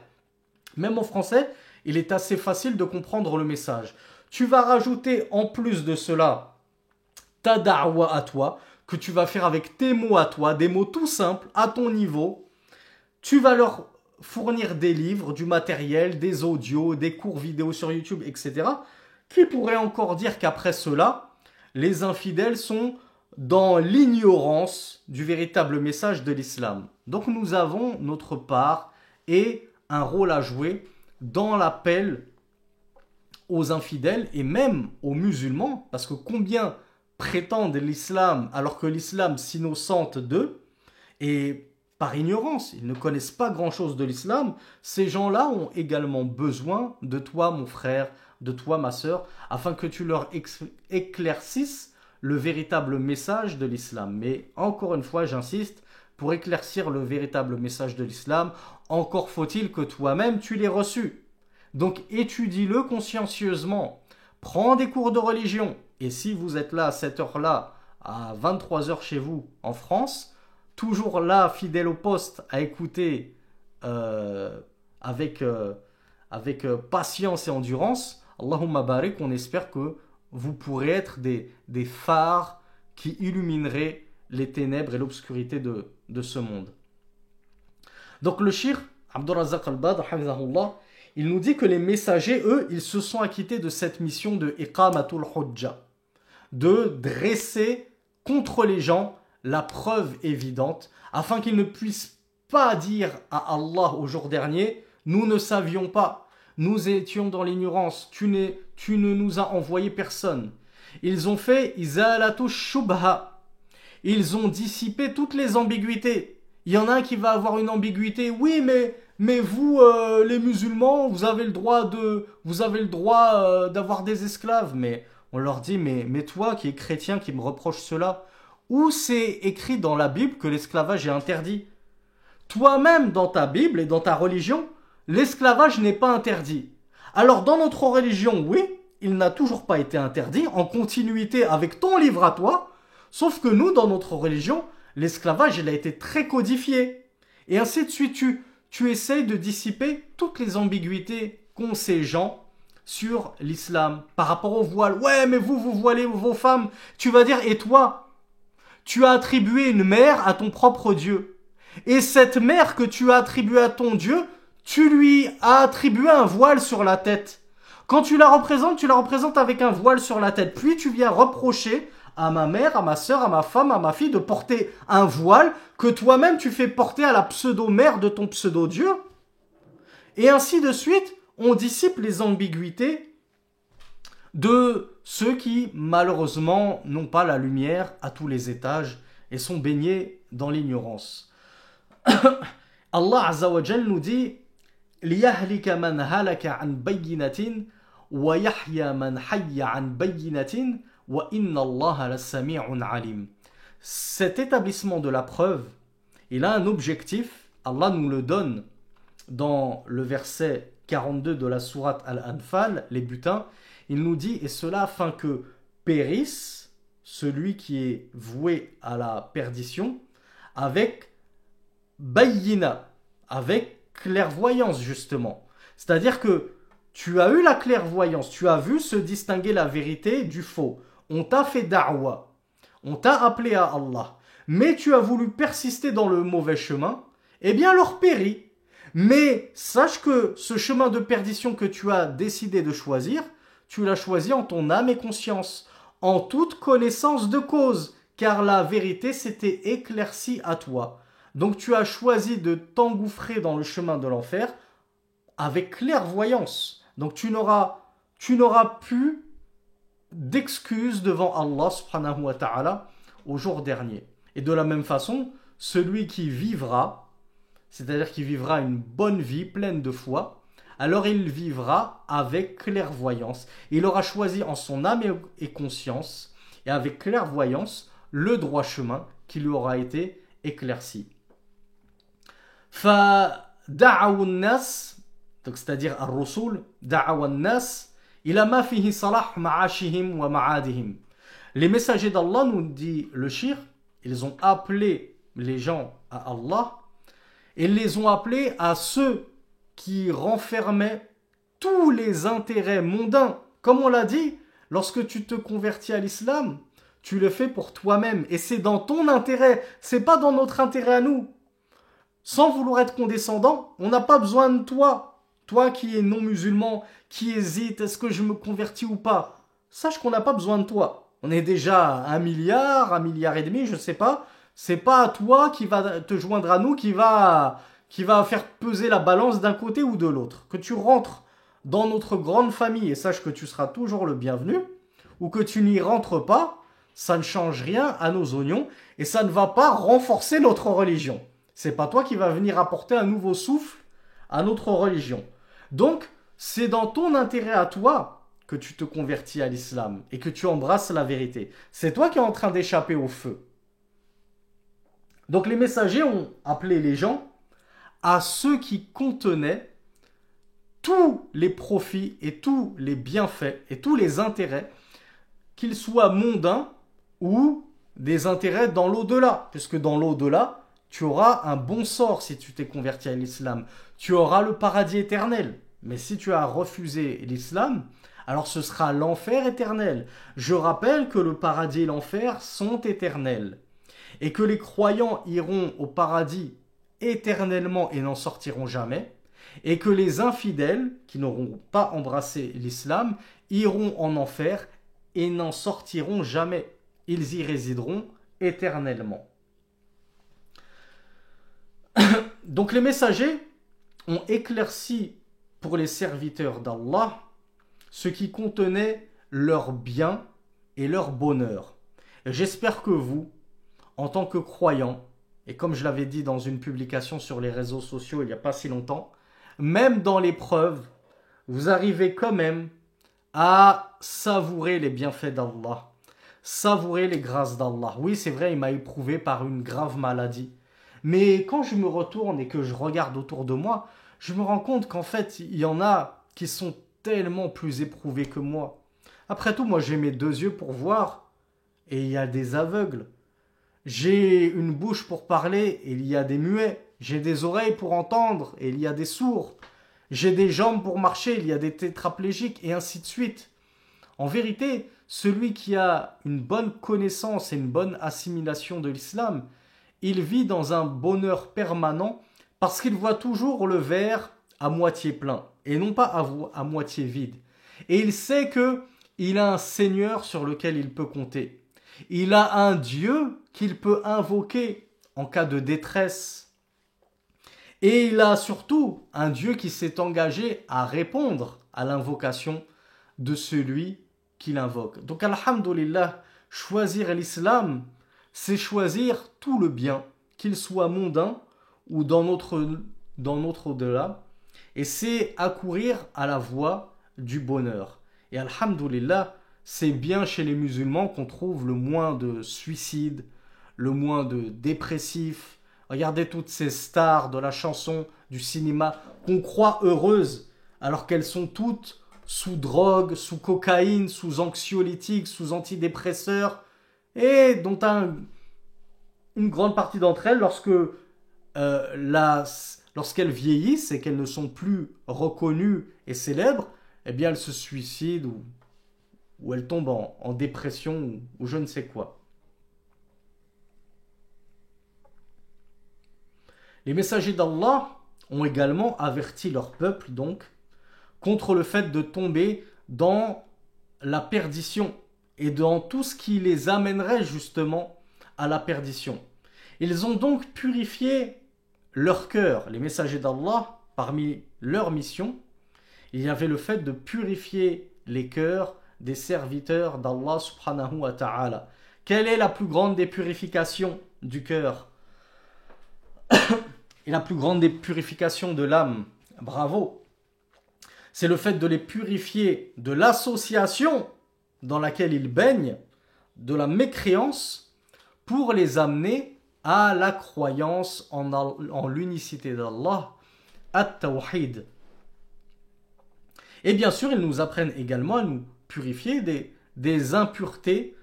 même en français, il est assez facile de comprendre le message. Tu vas rajouter en plus de cela ta da'wa à toi, que tu vas faire avec tes mots à toi, des mots tout simples, à ton niveau. Tu vas leur fournir des livres, du matériel, des audios, des cours vidéo sur YouTube, etc. Qui pourrait encore dire qu'après cela, les infidèles sont dans l'ignorance du véritable message de l'islam. Donc nous avons notre part et un rôle à jouer dans l'appel aux infidèles et même aux musulmans, parce que combien prétendent l'islam alors que l'islam s'innocente d'eux, et par ignorance, ils ne connaissent pas grand-chose de l'islam. Ces gens-là ont également besoin de toi, mon frère, de toi, ma sœur, afin que tu leur éclaircisses le véritable message de l'islam. Mais encore une fois, j'insiste, pour éclaircir le véritable message de l'islam, encore faut-il que toi-même tu l'aies reçu. Donc étudie-le consciencieusement, prends des cours de religion, et si vous êtes là à cette heure-là, à 23h chez vous en France, toujours là, fidèle au poste, à écouter avec patience et endurance, Allahumma barik, on espère que vous pourrez être des phares qui illumineraient les ténèbres et l'obscurité de ce monde. Donc le shir, Abdurrazzaq al-Badr, il nous dit que les messagers, eux, ils se sont acquittés de cette mission de iqamatul hujja, de dresser contre les gens la preuve évidente, afin qu'ils ne puissent pas dire à Allah au jour dernier, nous ne savions pas, nous étions dans l'ignorance, tu ne nous as envoyé personne. Ils ont fait izalatu shubha, ils ont dissipé toutes les ambiguïtés. Il y en a un qui va avoir une ambiguïté, oui, mais vous, les musulmans, vous avez le droit d'avoir des esclaves. Mais on leur dit, mais toi qui es chrétien, qui me reproche cela, où c'est écrit dans la Bible que l'esclavage est interdit? Toi-même, dans ta Bible et dans ta religion, l'esclavage n'est pas interdit. Alors dans notre religion, oui, il n'a toujours pas été interdit, en continuité avec ton livre à toi, sauf que nous, dans notre religion, l'esclavage, il a été très codifié. Et ainsi de suite, tu essayes de dissiper toutes les ambiguïtés qu'ont ces gens sur l'islam par rapport au voile. Ouais, mais vous voilez vos femmes. Tu vas dire, et toi, tu as attribué une mère à ton propre Dieu. Et cette mère que tu as attribuée à ton Dieu, tu lui as attribué un voile sur la tête. Quand tu la représentes avec un voile sur la tête. Puis tu viens reprocher à ma mère, à ma sœur, à ma femme, à ma fille de porter un voile que toi-même tu fais porter à la pseudo-mère de ton pseudo-dieu. Et ainsi de suite, on dissipe les ambiguïtés de ceux qui, malheureusement, n'ont pas la lumière à tous les étages et sont baignés dans l'ignorance. Allah Azza wa Jal nous dit لِيَهْلِكَ مَنْ هَلَكَ عَنْ بَيِّنَةٍ وَيَحْيَى مَنْ حَيَّ عَنْ بَيِّنَةٍ وَإِنَّ اللَّهَ لَسَمِيعٌ عَلِيمٌ. Cet établissement de la preuve, il a un objectif, Allah nous le donne dans le verset 42 de la sourate Al-Anfal, les butins, il nous dit, et cela afin que périsse celui qui est voué à la perdition, avec bayyina, avec clairvoyance justement. C'est-à-dire que tu as eu la clairvoyance, tu as vu se distinguer la vérité du faux. On t'a fait da'wa, on t'a appelé à Allah, mais tu as voulu persister dans le mauvais chemin, eh bien alors péris. Mais sache que ce chemin de perdition que tu as décidé de choisir, tu l'as choisi en ton âme et conscience, en toute connaissance de cause, car la vérité s'était éclaircie à toi. Donc tu as choisi de t'engouffrer dans le chemin de l'enfer avec clairvoyance. Donc tu n'auras plus d'excuses devant Allah subhanahu wa ta'ala au jour dernier. Et de la même façon, celui qui vivra, c'est-à-dire qui vivra une bonne vie pleine de foi, alors il vivra avec clairvoyance. Il aura choisi en son âme et conscience, et avec clairvoyance, le droit chemin qui lui aura été éclairci. فدعوا الناس, donc c'est-à-dire الرسول دعوا الناس إلى ما فيه صلاح معاشهم ومعادهم. Les messagers d'Allah, nous dit le shir, ils ont appelé les gens à Allah et les ont appelés à ceux qui renfermaient tous les intérêts mondains. Comme on l'a dit, lorsque tu te convertis à l'islam, tu le fais pour toi-même et c'est dans ton intérêt, c'est pas dans notre intérêt à nous. Sans vouloir être condescendant, on n'a pas besoin de toi. Toi qui es non musulman, qui hésite, est-ce que je me convertis ou pas? Sache qu'on n'a pas besoin de toi. On est déjà 1 milliard, 1,5 milliard, je ne sais pas. C'est pas à toi qui va te joindre à nous, qui va faire peser la balance d'un côté ou de l'autre. Que tu rentres dans notre grande famille et sache que tu seras toujours le bienvenu, ou que tu n'y rentres pas, ça ne change rien à nos oignons et ça ne va pas renforcer notre religion. C'est pas toi qui va venir apporter un nouveau souffle à notre religion. Donc, c'est dans ton intérêt à toi que tu te convertis à l'islam et que tu embrasses la vérité. C'est toi qui es en train d'échapper au feu. Donc les messagers ont appelé les gens à ceux qui contenaient tous les profits et tous les bienfaits et tous les intérêts, qu'ils soient mondains ou des intérêts dans l'au-delà. Puisque dans l'au-delà, tu auras un bon sort si tu t'es converti à l'islam. Tu auras le paradis éternel. Mais si tu as refusé l'islam, alors ce sera l'enfer éternel. Je rappelle que le paradis et l'enfer sont éternels. Et que les croyants iront au paradis éternellement et n'en sortiront jamais. Et que les infidèles, qui n'auront pas embrassé l'islam, iront en enfer et n'en sortiront jamais. Ils y résideront éternellement. Donc les messagers ont éclairci pour les serviteurs d'Allah ce qui contenait leur bien et leur bonheur. Et j'espère que vous, en tant que croyants, et comme je l'avais dit dans une publication sur les réseaux sociaux il n'y a pas si longtemps, même dans l'épreuve, vous arrivez quand même à savourer les bienfaits d'Allah, savourer les grâces d'Allah. Oui, c'est vrai, il m'a éprouvé par une grave maladie. Mais quand je me retourne et que je regarde autour de moi, je me rends compte qu'en fait, il y en a qui sont tellement plus éprouvés que moi. Après tout, moi j'ai mes 2 yeux pour voir et il y a des aveugles. J'ai une bouche pour parler et il y a des muets. J'ai des oreilles pour entendre et il y a des sourds. J'ai des jambes pour marcher, il y a des tétraplégiques et ainsi de suite. En vérité, celui qui a une bonne connaissance et une bonne assimilation de l'islam, il vit dans un bonheur permanent parce qu'il voit toujours le verre à moitié plein et non pas à moitié vide. Et il sait qu'il a un Seigneur sur lequel il peut compter. Il a un Dieu qu'il peut invoquer en cas de détresse. Et il a surtout un Dieu qui s'est engagé à répondre à l'invocation de celui qu'il invoque. Donc, alhamdoulilah, choisir l'islam, c'est choisir tout le bien, qu'il soit mondain ou dans notre au-delà, et c'est accourir à la voie du bonheur. Et alhamdoulilah, c'est bien chez les musulmans qu'on trouve le moins de suicides, le moins de dépressifs. Regardez toutes ces stars de la chanson, du cinéma, qu'on croit heureuses, alors qu'elles sont toutes sous drogue, sous cocaïne, sous anxiolytiques, sous antidépresseurs, et dont une grande partie d'entre elles, lorsqu'elles vieillissent et qu'elles ne sont plus reconnues et célèbres, eh bien elle se suicide ou elle tombe en dépression ou je ne sais quoi. Les messagers d'Allah ont également averti leur peuple donc contre le fait de tomber dans la perdition et dans tout ce qui les amènerait justement à la perdition. Ils ont donc purifié leur cœur. Les messagers d'Allah, parmi leurs missions, il y avait le fait de purifier les cœurs des serviteurs d'Allah subhanahu wa ta'ala. Quelle est la plus grande des purifications du cœur et la plus grande des purifications de l'âme? Bravo! C'est le fait de les purifier de l'association dans laquelle ils baignent, de la mécréance, pour les amener à la croyance en l'unicité d'Allah, at-tawhid. Et bien sûr, ils nous apprennent également à nous purifier des impuretés,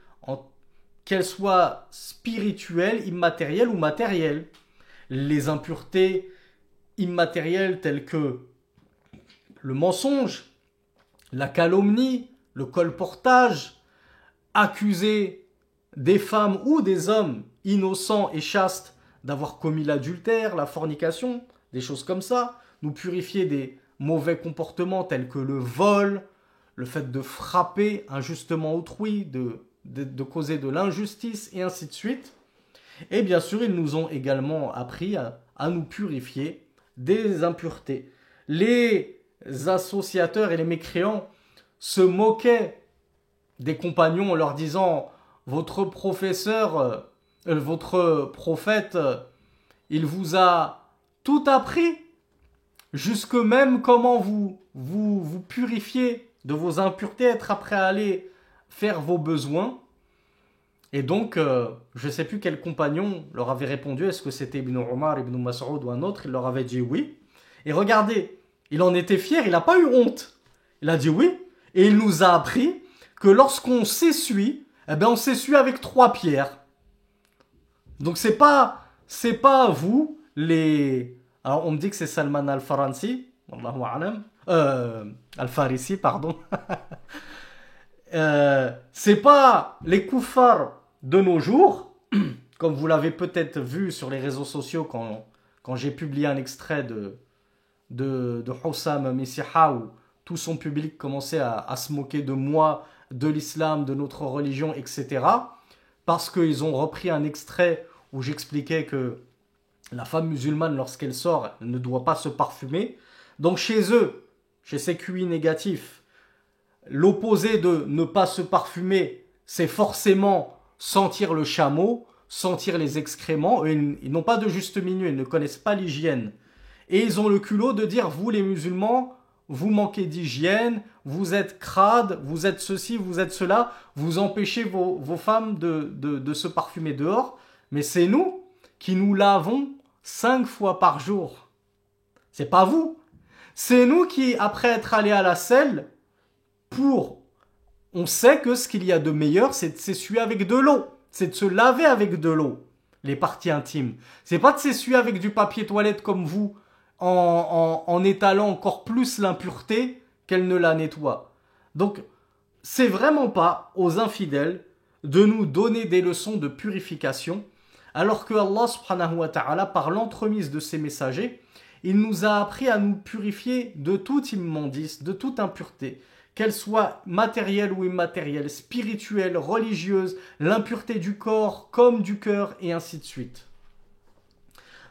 qu'elles soient spirituelles, immatérielles ou matérielles. Les impuretés immatérielles telles que le mensonge, la calomnie, le colportage, accuser des femmes ou des hommes innocents et chastes d'avoir commis l'adultère, la fornication, des choses comme ça, nous purifier des mauvais comportements tels que le vol, le fait de frapper injustement autrui, de causer de l'injustice et ainsi de suite. Et bien sûr, ils nous ont également appris à nous purifier des impuretés. Les associateurs et les mécréants se moquaient des compagnons en leur disant « Votre professeur, votre prophète, il vous a tout appris, jusque même comment vous purifier de vos impuretés, être après à aller faire vos besoins. » Et donc, je ne sais plus quel compagnon leur avait répondu, est-ce que c'était Ibn Omar, Ibn Mas'ud ou un autre, il leur avait dit oui. Et regardez, il en était fier, il n'a pas eu honte. Il a dit oui, et il nous a appris que lorsqu'on s'essuie, eh ben on s'essuie avec 3 pierres. Donc c'est pas vous, les... Alors on me dit que c'est Salman al-Farisi, Wallahu a'lam, al-Farisi, pardon. C'est pas les koufars de nos jours, comme vous l'avez peut-être vu sur les réseaux sociaux quand j'ai publié un extrait de Hussam Messiha où tout son public commençait à se moquer de moi, de l'islam, de notre religion, etc. Parce qu'ils ont repris un extrait où j'expliquais que la femme musulmane, lorsqu'elle sort, elle ne doit pas se parfumer. Donc chez eux, chez ces QI négatifs, l'opposé de ne pas se parfumer, c'est forcément sentir le chameau, sentir les excréments. Ils n'ont pas de juste milieu, ils ne connaissent pas l'hygiène. Et ils ont le culot de dire, vous les musulmans, vous manquez d'hygiène, vous êtes crades, vous êtes ceci, vous êtes cela, vous empêchez vos femmes de se parfumer dehors. Mais c'est nous qui nous lavons 5 fois par jour. C'est pas vous. C'est nous qui, après être allés à la selle, on sait que ce qu'il y a de meilleur, c'est de s'essuyer avec de l'eau. C'est de se laver avec de l'eau, les parties intimes. C'est pas de s'essuyer avec du papier toilette comme vous, en étalant encore plus l'impureté qu'elle ne la nettoie. Donc, c'est vraiment pas aux infidèles de nous donner des leçons de purification, alors que Allah subhanahu wa ta'ala, par l'entremise de ses messagers, il nous a appris à nous purifier de toute immondice, de toute impureté, qu'elle soit matérielle ou immatérielle, spirituelle, religieuse, l'impureté du corps comme du cœur, et ainsi de suite.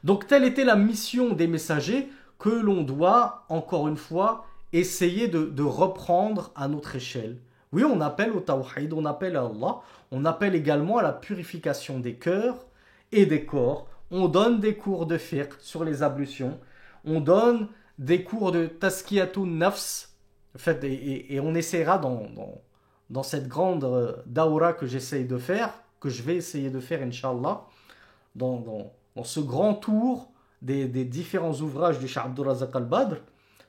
Donc telle était la mission des messagers que l'on doit, encore une fois, essayer de reprendre à notre échelle. Oui, on appelle au tawhid, on appelle à Allah, on appelle également à la purification des cœurs et des corps. On donne des cours de fiqh sur les ablutions, on donne des cours de taskiyatun nafs, en fait, et on essaiera dans cette grande daoura que j'essaye de faire, que je vais essayer de faire, Inch'Allah, dans ce grand tour des différents ouvrages du Cheikh Abdul Razak al-Badr.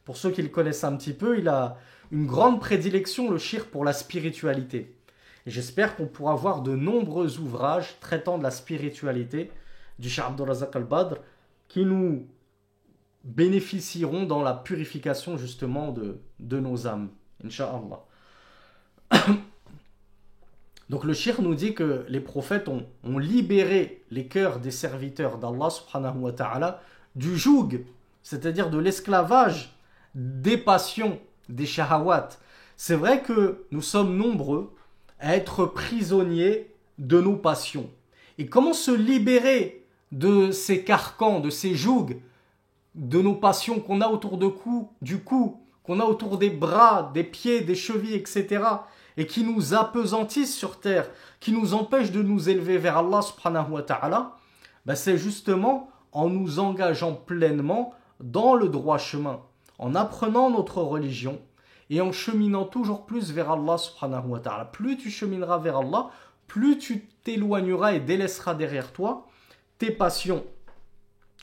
Pour ceux qui le connaissent un petit peu, il a une grande prédilection, le shirk, pour la spiritualité. Et j'espère qu'on pourra voir de nombreux ouvrages traitant de la spiritualité du Cheikh Abdul Razak al-Badr qui nous bénéficieront dans la purification justement de nos âmes. Inch'Allah. Donc le shir nous dit que les prophètes ont libéré les cœurs des serviteurs d'Allah subhanahu wa ta'ala du joug, c'est-à-dire de l'esclavage des passions, des shahawat. C'est vrai que nous sommes nombreux à être prisonniers de nos passions. Et comment se libérer de ces carcans, de ces jougs, de nos passions qu'on a autour du cou, qu'on a autour des bras, des pieds, des chevilles, etc., et qui nous appesantissent sur terre, qui nous empêchent de nous élever vers Allah subhanahu wa ta'ala, c'est justement en nous engageant pleinement dans le droit chemin, en apprenant notre religion et en cheminant toujours plus vers Allah subhanahu wa ta'ala. Plus tu chemineras vers Allah, plus tu t'éloigneras et délaisseras derrière toi tes passions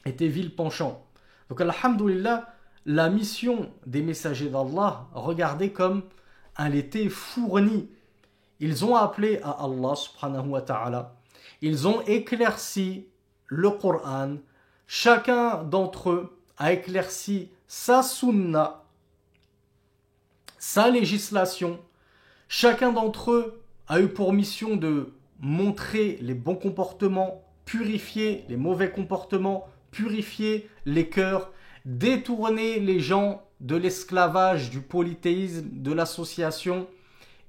et tes vils penchants. Donc alhamdoulilah, la mission des messagers d'Allah, regardez comme elle était fournie. Ils ont appelé à Allah subhanahu wa ta'ala. Ils ont éclairci le Coran. Chacun d'entre eux a éclairci sa sunna, sa législation. Chacun d'entre eux a eu pour mission de montrer les bons comportements, purifier les mauvais comportements, purifier les cœurs, détourner les gens de l'esclavage, du polythéisme, de l'association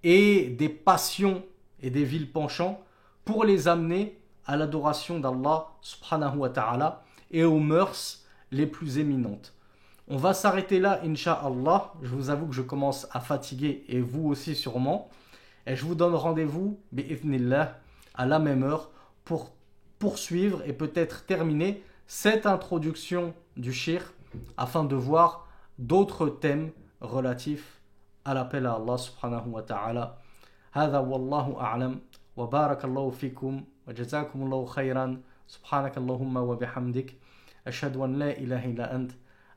et des passions et des vils penchants pour les amener à l'adoration d'Allah subhanahu wa ta'ala et aux mœurs les plus éminentes. On va s'arrêter là, Inch'Allah. Je vous avoue que je commence à fatiguer et vous aussi sûrement. Et je vous donne rendez-vous, bi'ithnillah, à la même heure pour poursuivre et peut-être terminer cette introduction du shir afin de voir d'autres thèmes relatifs à l'appel à Allah subhanahu wa ta'ala. هذا والله أعلم وبارك الله فيكم وجزاكم الله خيرا سبحانك اللهم وبحمدك أشهد أن لا إله إلا أنت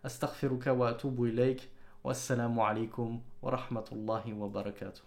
أستغفرك وأتوب إليك والسلام عليكم ورحمة الله وبركاته.